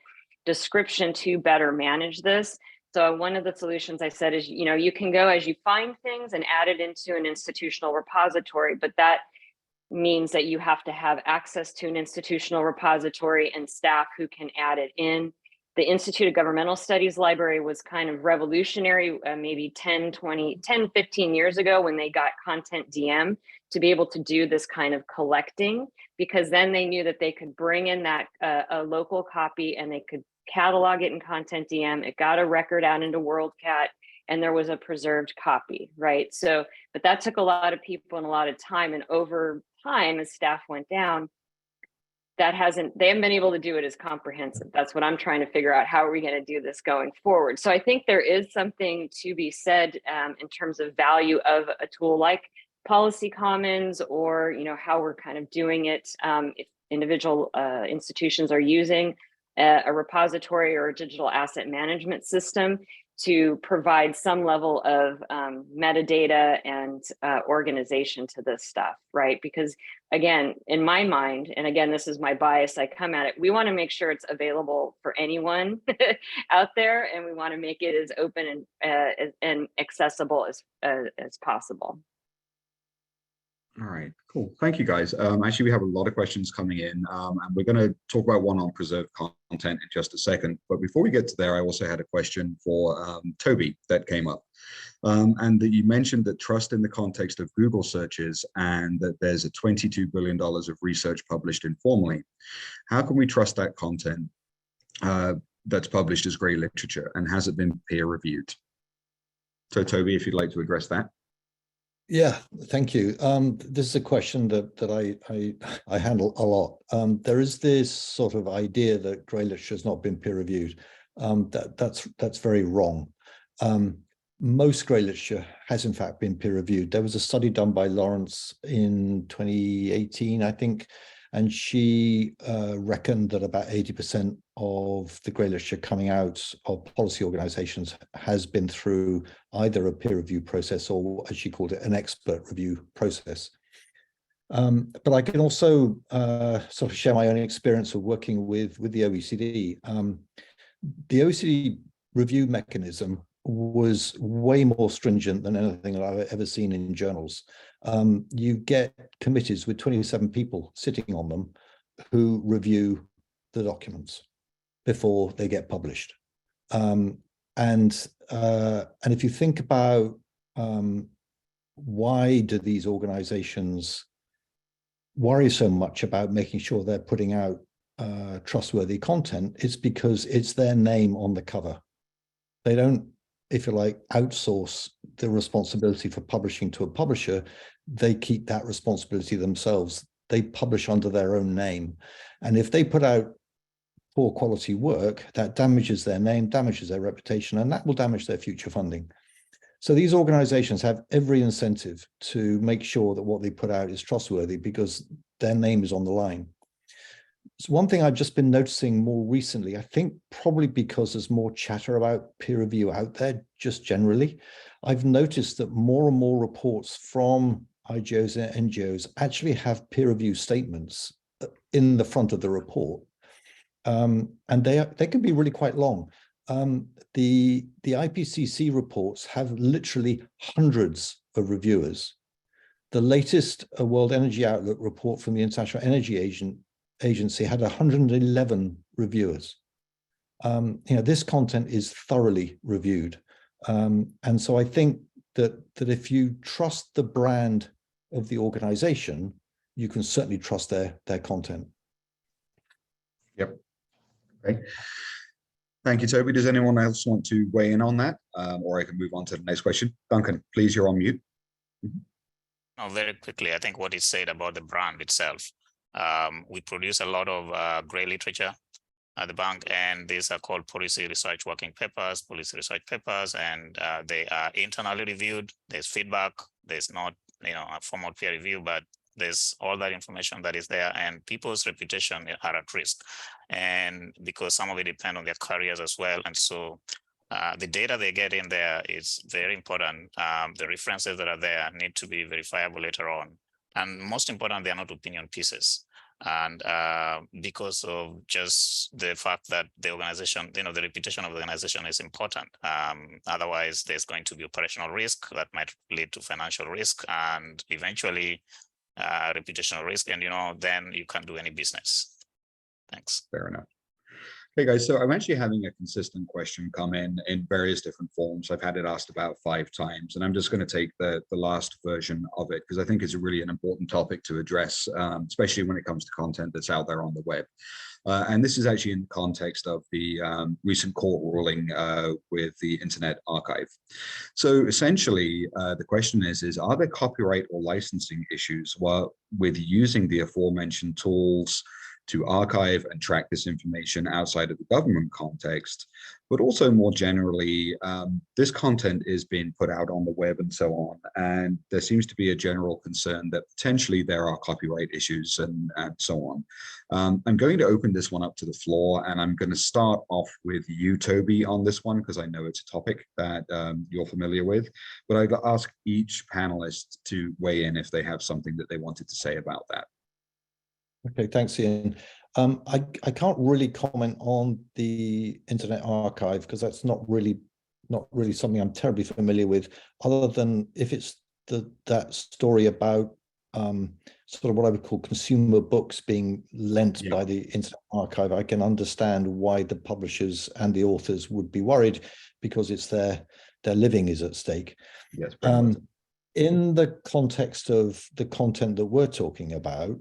description to better manage this. So one of the solutions I said is, you can go as you find things and add it into an institutional repository, but that means that you have to have access to an institutional repository and staff who can add it in. The Institute of Governmental Studies library was kind of revolutionary, maybe 10, 15 years ago when they got Content DM to be able to do this kind of collecting, because then they knew that they could bring in that a local copy and they could catalog it in Content DM. It got a record out into WorldCat and there was a preserved copy, right? So, but that took a lot of people and a lot of time, and over time as staff went down, they haven't been able to do it as comprehensive. That's what I'm trying to figure out. How are we going to do this going forward? So I think there is something to be said in terms of value of a tool like Policy Commons, or how we're kind of doing it. If individual institutions are using a repository or a digital asset management system to provide some level of metadata and organization to this stuff, right? Because again, in my mind, and again, this is my bias, I come at it, we want to make sure it's available for anyone out there, and we want to make it as open and accessible as possible. All right, cool. Thank you, guys. Actually, we have a lot of questions coming in, and we're going to talk about one on preserved content in just a second. But before we get to there, I also had a question for Toby that came up. And that you mentioned that trust in the context of Google searches, and that there's a $22 billion of research published informally. How can we trust that content that's published as grey literature, and has it been peer reviewed? So Toby, if you'd like to address that. Yeah, thank you. This is a question that I handle a lot. There is this sort of idea that grey literature has not been peer reviewed. That's very wrong. Most grey literature has in fact been peer reviewed. There was a study done by Lawrence in 2018, I think, and she reckoned that about 80% of the grey literature coming out of policy organizations has been through either a peer review process, or, as she called it, an expert review process. But I can also sort of share my own experience of working with the OECD. The OECD review mechanism was way more stringent than anything that I've ever seen in journals. You get committees with 27 people sitting on them who review the documents before they get published. And if you think about why do these organizations worry so much about making sure they're putting out trustworthy content, it's because it's their name on the cover. They don't, if you like, outsource the responsibility for publishing to a publisher. They keep that responsibility themselves. They publish under their own name. And if they put out poor quality work, that damages their name, damages their reputation, and that will damage their future funding. So these organizations have every incentive to make sure that what they put out is trustworthy, because their name is on the line. So one thing I've just been noticing more recently, I think probably because there's more chatter about peer review out there just generally, I've noticed that more and more reports from IGOs and NGOs actually have peer review statements in the front of the report. And they can be really quite long. The IPCC reports have literally hundreds of reviewers. The latest World Energy Outlook report from the International Energy Agency had 111 reviewers. This content is thoroughly reviewed. And so I think that if you trust the brand of the organization, you can certainly trust their content. Yep. Okay. Thank you, Toby. Does anyone else want to weigh in on that? Or I can move on to the next question. Duncan, please, you're on mute. No, very quickly, I think what is said about the brand itself. We produce a lot of great literature at the bank, and these are called policy research working papers, and they are internally reviewed. There's feedback. There's not, a formal peer review, but there's all that information that is there, and people's reputation are at risk. And because some of it depend on their careers as well. And so the data they get in there is very important. The references that are there need to be verifiable later on. And most important, they are not opinion pieces. And because of just the fact that the organization, the reputation of the organization is important. Otherwise, there's going to be operational risk that might lead to financial risk and eventually reputational risk. And, then you can't do any business. Thanks. Fair enough. Okay, guys, so I'm actually having a consistent question come in various different forms. I've had it asked about 5 times, and I'm just going to take the last version of it because I think it's really an important topic to address, especially when it comes to content that's out there on the web. And this is actually in the context of the recent court ruling with the Internet Archive. So essentially, the question is are there copyright or licensing issues with using the aforementioned tools to archive and track this information outside of the government context, but also more generally, this content is being put out on the web and so on, and there seems to be a general concern that potentially there are copyright issues and so on. I'm going to open this one up to the floor, and I'm going to start off with you, Toby, on this one, because I know it's a topic that you're familiar with, but I'd ask each panelist to weigh in if they have something that they wanted to say about that. Okay, thanks, Ian. I can't really comment on the Internet Archive because that's not really something I'm terribly familiar with, other than if it's that story about sort of what I would call consumer books being lent by the Internet Archive. I can understand why the publishers and the authors would be worried because it's their living is at stake. Yes. In the context of the content that we're talking about,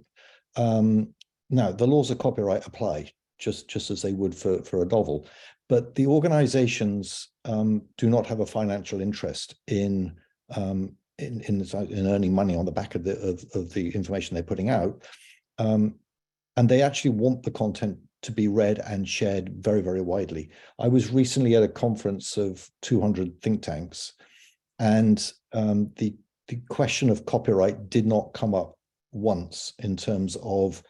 now the laws of copyright apply just as they would for a novel, but the organizations do not have a financial interest in earning money on the back of the information they're putting out, and they actually want the content to be read and shared very, very widely. I was recently at a conference of 200 think tanks, and the question of copyright did not come up once in terms of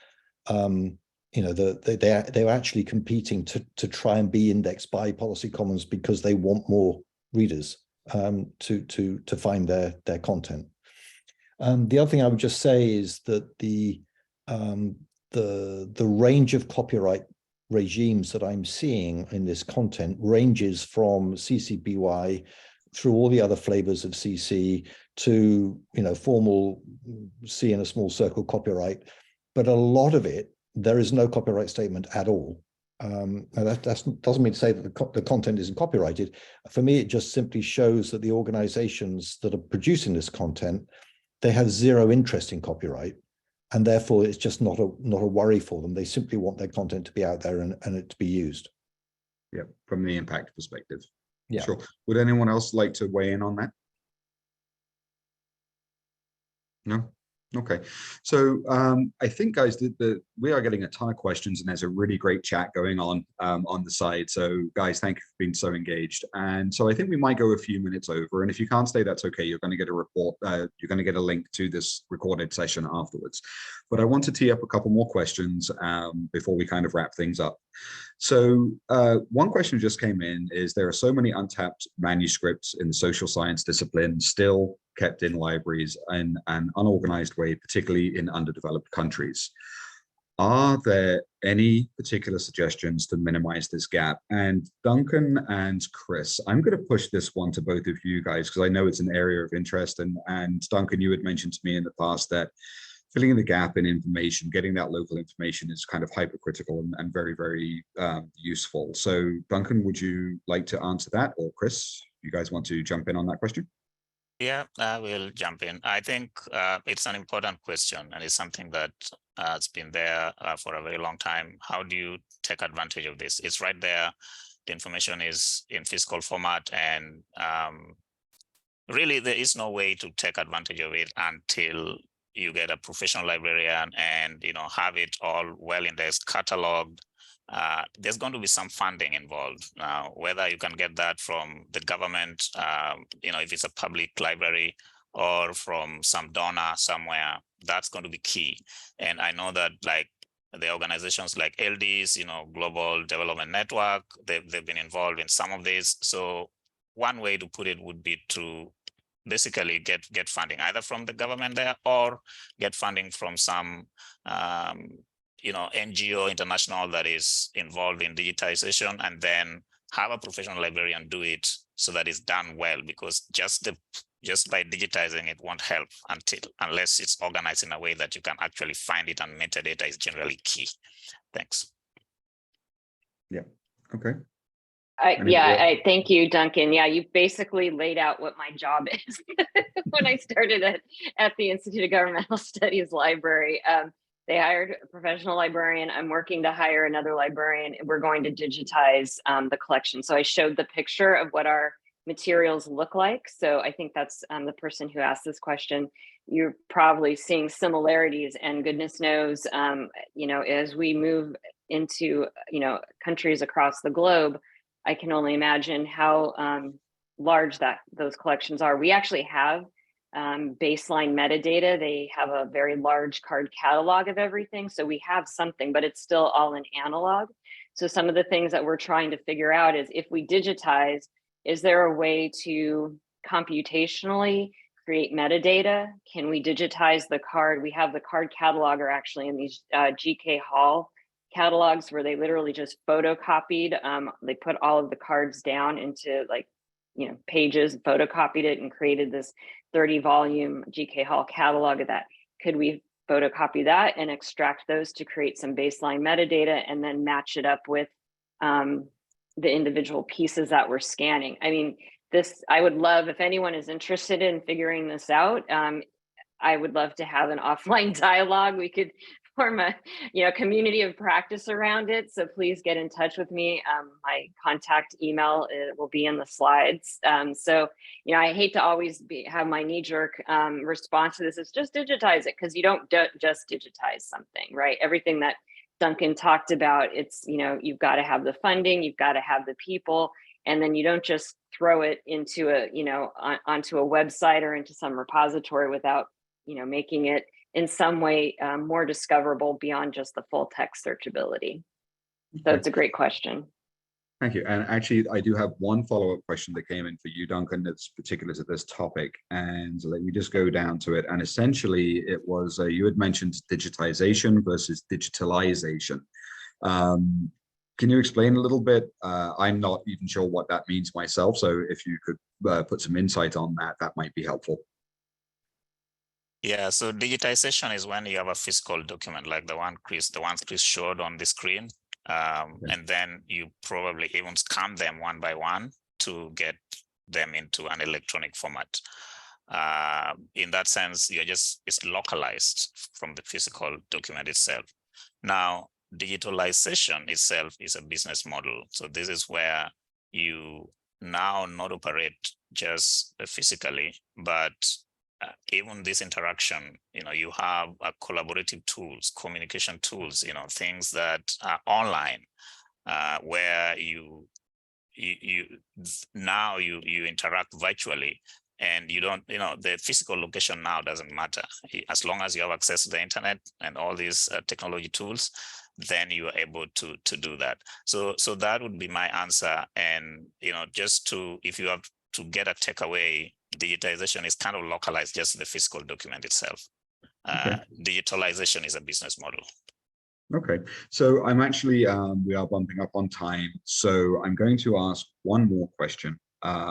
they were actually competing to try and be indexed by Policy Commons because they want more readers to find their content. The other thing I would just say is that the range of copyright regimes that I'm seeing in this content ranges from CC BY through all the other flavors of CC to formal C in a small circle copyright, but a lot of it there is no copyright statement at all. Now that doesn't mean to say that the content isn't copyrighted. For me, it just simply shows that the organizations that are producing this content, they have zero interest in copyright, and therefore it's just not a worry for them. They simply want their content to be out there and it to be used. Yeah, from the impact perspective. Yeah. Sure. Would anyone else like to weigh in on that? No? Okay. So I think, guys, we are getting a ton of questions, and there's a really great chat going on the side. So guys, thank you for being so engaged. And so I think we might go a few minutes over, and if you can't stay, that's okay. You're going to get a report. You're going to get a link to this recorded session afterwards. But I want to tee up a couple more questions before we kind of wrap things up. So one question just came in is there are so many untapped manuscripts in the social science discipline still kept in libraries in an unorganized way, particularly in underdeveloped countries. Are there any particular suggestions to minimize this gap? And Duncan and Chris, I'm going to push this one to both of you guys because I know it's an area of interest. And Duncan, you had mentioned to me in the past that filling in the gap in information, getting that local information is kind of hypercritical and very, very useful. So Duncan, would you like to answer that? Or Chris, you guys want to jump in on that question? Yeah, I will jump in. I think it's an important question, and it's something that has been there for a very long time. How do you take advantage of this? It's right there. The information is in physical format, and really there is no way to take advantage of it until you get a professional librarian and have it all well indexed, cataloged. There's going to be some funding involved. Now, whether you can get that from the government, if it's a public library, or from some donor somewhere, that's going to be key. And I know that like the organizations like LDs, Global Development Network, they've been involved in some of these. So one way to put it would be to basically get funding either from the government there or get funding from some NGO international that is involved in digitization, and then have a professional librarian do it so that it's done well, because just by digitizing it won't help unless it's organized in a way that you can actually find it, and metadata is generally key. Thanks. Yeah, okay. I thank you, Duncan. Yeah, you basically laid out what my job is when I started at the Institute of Governmental Studies Library. They hired a professional librarian. I'm working to hire another librarian. We're going to digitize the collection. So I showed the picture of what our materials look like. So I think that's the person who asked this question. You're probably seeing similarities, and goodness knows, as we move into, countries across the globe, I can only imagine how large those collections are. We actually have baseline metadata. They have a very large card catalog of everything. So we have something, but it's still all in analog. So some of the things that we're trying to figure out is, if we digitize, is there a way to computationally create metadata? Can we digitize the card? We have the card cataloger actually in these GK Hall catalogs where they literally just photocopied. They put all of the cards down into pages, photocopied it, and created this 30-volume GK Hall catalog of that. Could we photocopy that and extract those to create some baseline metadata, and then match it up with the individual pieces that we're scanning? I mean, I would love, if anyone is interested in figuring this out, I would love to have an offline dialogue. We could form a community of practice around it. So please get in touch with me. My contact email will be in the slides. So I hate to always have my knee-jerk response to this. It's just digitize it, because you don't just digitize something, right? Everything that Duncan talked about, it's you've got to have the funding, you've got to have the people, and then you don't just throw it into onto a website or into some repository without making it in some way more discoverable beyond just the full text searchability. So it's a great question. Thank you. And actually, I do have one follow-up question that came in for you, Duncan, that's particular to this topic. And let me just go down to it. And essentially, it was, you had mentioned digitization versus digitalization. Can you explain a little bit? I'm not even sure what that means myself. So if you could put some insight on that, that might be helpful. Yeah, so digitization is when you have a physical document like the ones Chris showed on the screen, and then you probably even scan them one by one to get them into an electronic format. In that sense, it's localized from the physical document itself. Now, digitalization itself is a business model. So this is where you now not operate just physically, but even this interaction, you have collaborative tools, communication tools, things that are online, where you interact virtually, and you don't, the physical location now doesn't matter. As long as you have access to the internet and all these technology tools, then you are able to do that. So that would be my answer. And if you have to get a takeaway, digitization is kind of localized just the physical document itself. Digitalization is a business model. Okay, so I'm actually, we are bumping up on time. So I'm going to ask one more question,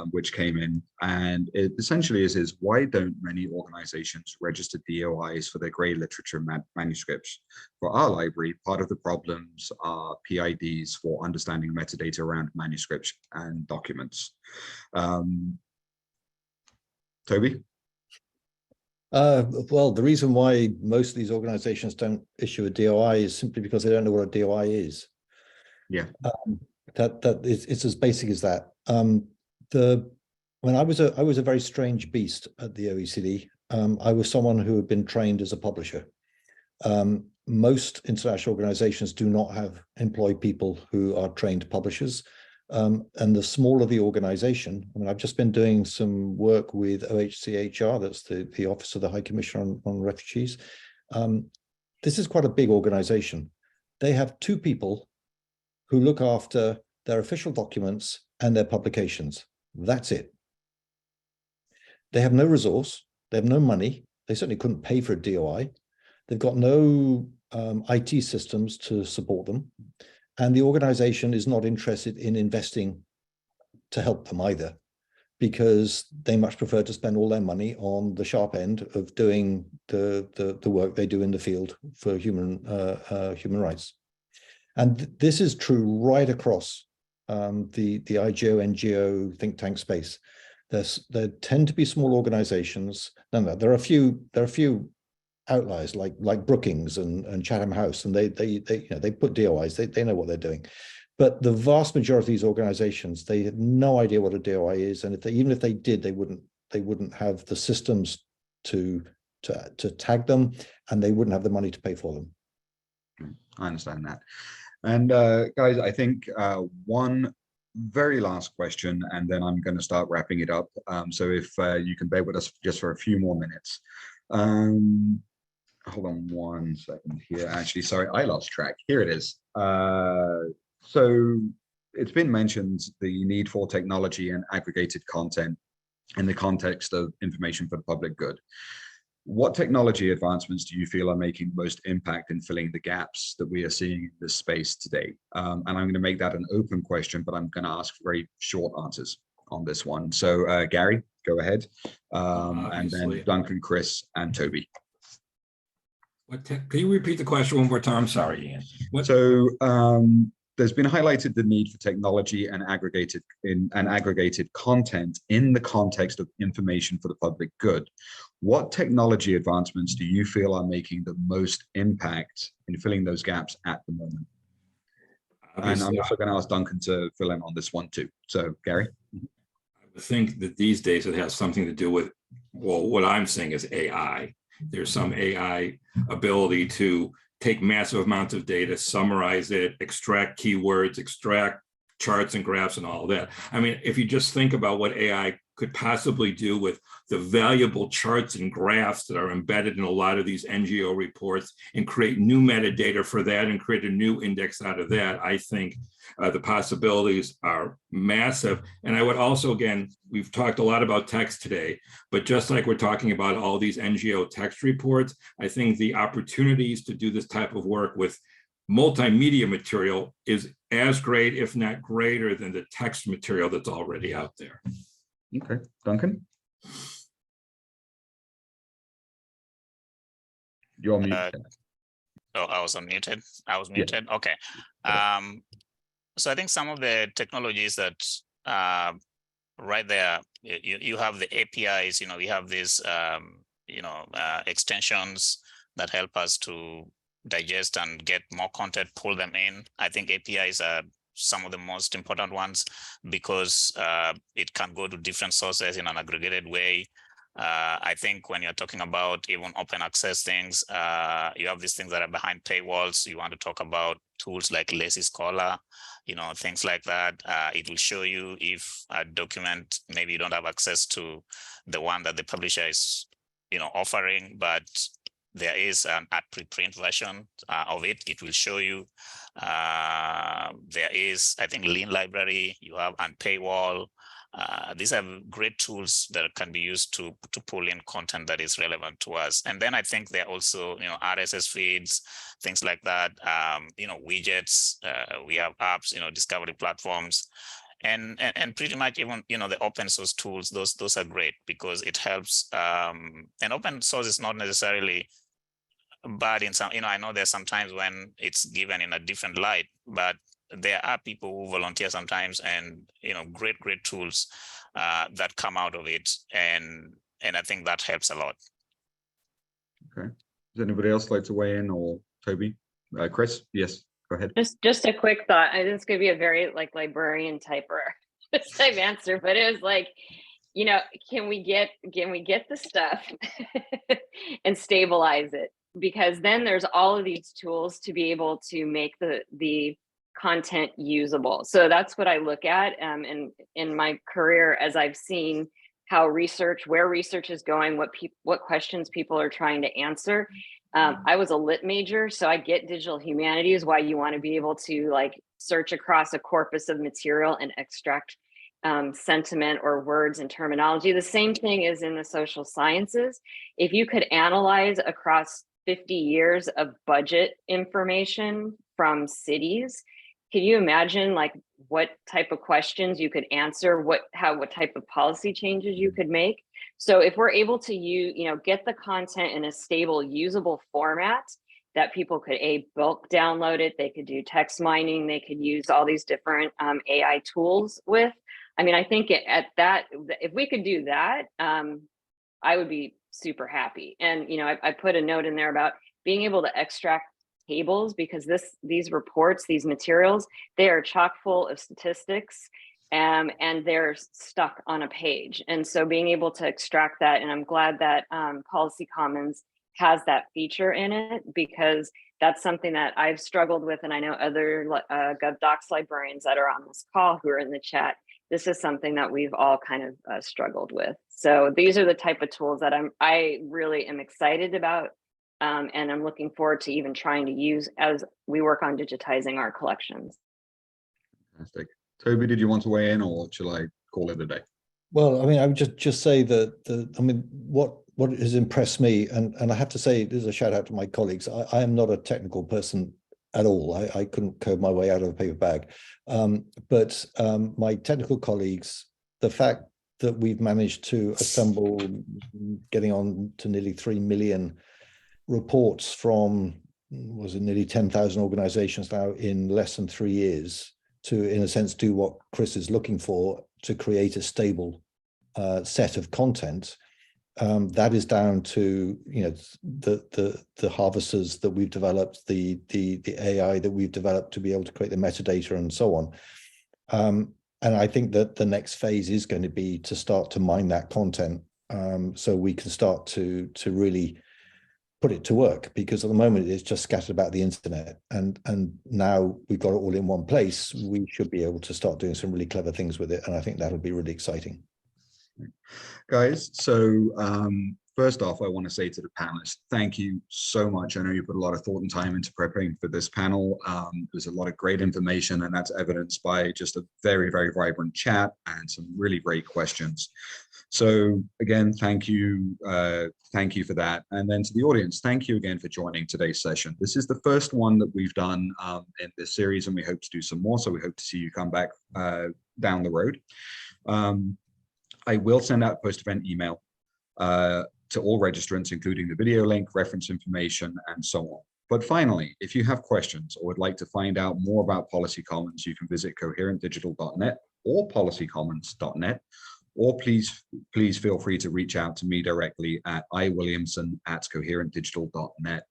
which came in, and it essentially is why don't many organizations register DOIs for their grey literature manuscripts? For our library, part of the problems are PIDs for understanding metadata around manuscripts and documents. Toby? Well, the reason why most of these organizations don't issue a DOI is simply because they don't know what a DOI is. Yeah. It's as basic as that. When I was a very strange beast at the OECD. I was someone who had been trained as a publisher. Most international organizations do not employ people who are trained publishers. And the smaller the organization, I mean, I've just been doing some work with OHCHR, that's the Office of the High Commissioner on Refugees. This is quite a big organization. They have 2 people who look after their official documents and their publications. That's it. They have no resource, they have no money, they certainly couldn't pay for a DOI. They've got no IT systems to support them. And the organization is not interested in investing to help them either, because they much prefer to spend all their money on the sharp end of doing the work they do in the field for human rights. And this is true right across the IGO, NGO, think tank space. There tend to be small organizations. No, there are a few outliers like Brookings and Chatham House, and they put DOIs. They know what they're doing, but the vast majority of these organizations, they have no idea what a DOI is, and even if they did, they wouldn't have the systems to tag them, and they wouldn't have the money to pay for them. I understand that. And guys, I think one very last question, and then I'm going to start wrapping it up. So if you can bear with us just for a few more minutes. Hold on one second here. Actually, sorry, I lost track. Here it is. So it's been mentioned the need for technology and aggregated content in the context of information for the public good. What technology advancements do you feel are making most impact in filling the gaps that we are seeing in this space today? And I'm going to make that an open question, but I'm going to ask very short answers on this one. So Gary, go ahead. And then Duncan, Chris, and Toby. Can you repeat the question one more time? I'm sorry, Ian. So there's been highlighted the need for technology and aggregated content in the context of information for the public good. What technology advancements do you feel are making the most impact in filling those gaps at the moment? Obviously, and I'm also going to ask Duncan to fill in on this one too. So Gary? I think that these days it has something to do with, well, what I'm saying is AI. There's some AI ability to take massive amounts of data, summarize it, extract keywords, extract charts and graphs and all of that. I mean, if you just think about what AI could possibly do with the valuable charts and graphs that are embedded in a lot of these NGO reports and create new metadata for that and create a new index out of that, I think the possibilities are massive. And I would also, again, we've talked a lot about text today, but just like we're talking about all these NGO text reports, I think the opportunities to do this type of work with multimedia material is as great, if not greater, than the text material that's already out there. Okay, Duncan? You're muted. Oh, I was unmuted. I was muted. Yeah. Okay. So I think some of the technologies that right there, you have the APIs, you have these, extensions that help us to digest and get more content, pull them in. I think APIs are some of the most important ones because it can go to different sources in an aggregated way. I think when you're talking about even open access things, you have these things that are behind paywalls. You want to talk about tools like Lazy Scholar, things like that. It will show you if a document, maybe you don't have access to the one that the publisher is, offering, but there is an preprint version of it. It will show you. There is, I think, Lean Library. You have and paywall. these are great tools that can be used to pull in content that is relevant to us. And then I think there are also, RSS feeds, things like that, widgets, we have apps, discovery platforms, and pretty much even, the open source tools, those are great because it helps, and open source is not necessarily bad in some, I know there's sometimes when it's given in a different light, but there are people who volunteer sometimes, and great tools that come out of it, and I think that helps a lot. Okay. Does anybody else like to weigh in, or Toby? Chris? Yes, go ahead. Just a quick thought. I think it's going to be a very librarian type answer, but it was like, can we get the stuff and stabilize it? Because then there's all of these tools to be able to make the content usable. So that's what I look at in my career, as I've seen where research is going, what questions people are trying to answer. I was a lit major, so I get digital humanities, why you want to be able to search across a corpus of material and extract sentiment or words and terminology. The same thing is in the social sciences. If you could analyze across 50 years of budget information from cities, can you imagine what type of questions you could answer, what type of policy changes you could make? So if we're able to get the content in a stable, usable format that people could bulk download it, they could do text mining, they could use all these different AI tools with. I mean, I think if we could do that, I would be super happy. And I put a note in there about being able to extract tables, because these reports, these materials, they are chock full of statistics, and they're stuck on a page. And so being able to extract that, and I'm glad that Policy Commons has that feature in it, because that's something that I've struggled with, and I know other GovDocs librarians that are on this call who are in the chat, this is something that we've all kind of struggled with. So these are the type of tools that I really am excited about, and I'm looking forward to even trying to use as we work on digitizing our collections. Fantastic. Toby, did you want to weigh in, or shall I call it a day? Well, I mean, I would just say that what has impressed me, and I have to say, this is a shout out to my colleagues. I am not a technical person at all. I couldn't code my way out of a paper bag. But my technical colleagues, the fact that we've managed to assemble, getting on to nearly 3 million reports from, nearly 10,000 organizations now in less than 3 years, to, in a sense, do what Chris is looking for, to create a stable set of content. That is down to the harvesters that we've developed, the AI that we've developed to be able to create the metadata and so on. And I think that the next phase is going to be to start to mine that content, so we can start to really put it to work, because at the moment it's just scattered about the internet, and now we've got it all in one place. We should be able to start doing some really clever things with it, and I think that'll be really exciting. Guys, so first off, I want to say to the panelists, thank you so much. I know you put a lot of thought and time into preparing for this panel. There's a lot of great information, and that's evidenced by just a very, very vibrant chat and some really great questions. So again, thank you for that. And then to the audience, thank you again for joining today's session. This is the first one that we've done in this series, and we hope to do some more. So we hope to see you come back down the road. I will send out a post-event email to all registrants, including the video link, reference information, and so on. But finally, if you have questions or would like to find out more about Policy Commons, you can visit coherentdigital.net or policycommons.net, or please feel free to reach out to me directly at iwilliamson@coherentdigital.net.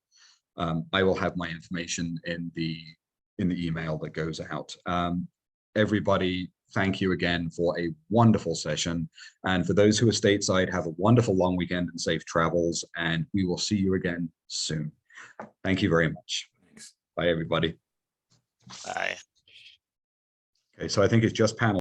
I will have my information in the email that goes out. Everybody, thank you again for a wonderful session. And for those who are stateside, have a wonderful long weekend and safe travels, and we will see you again soon. Thank you very much. Thanks. Bye, everybody. Bye. Okay, so I think it's just panel.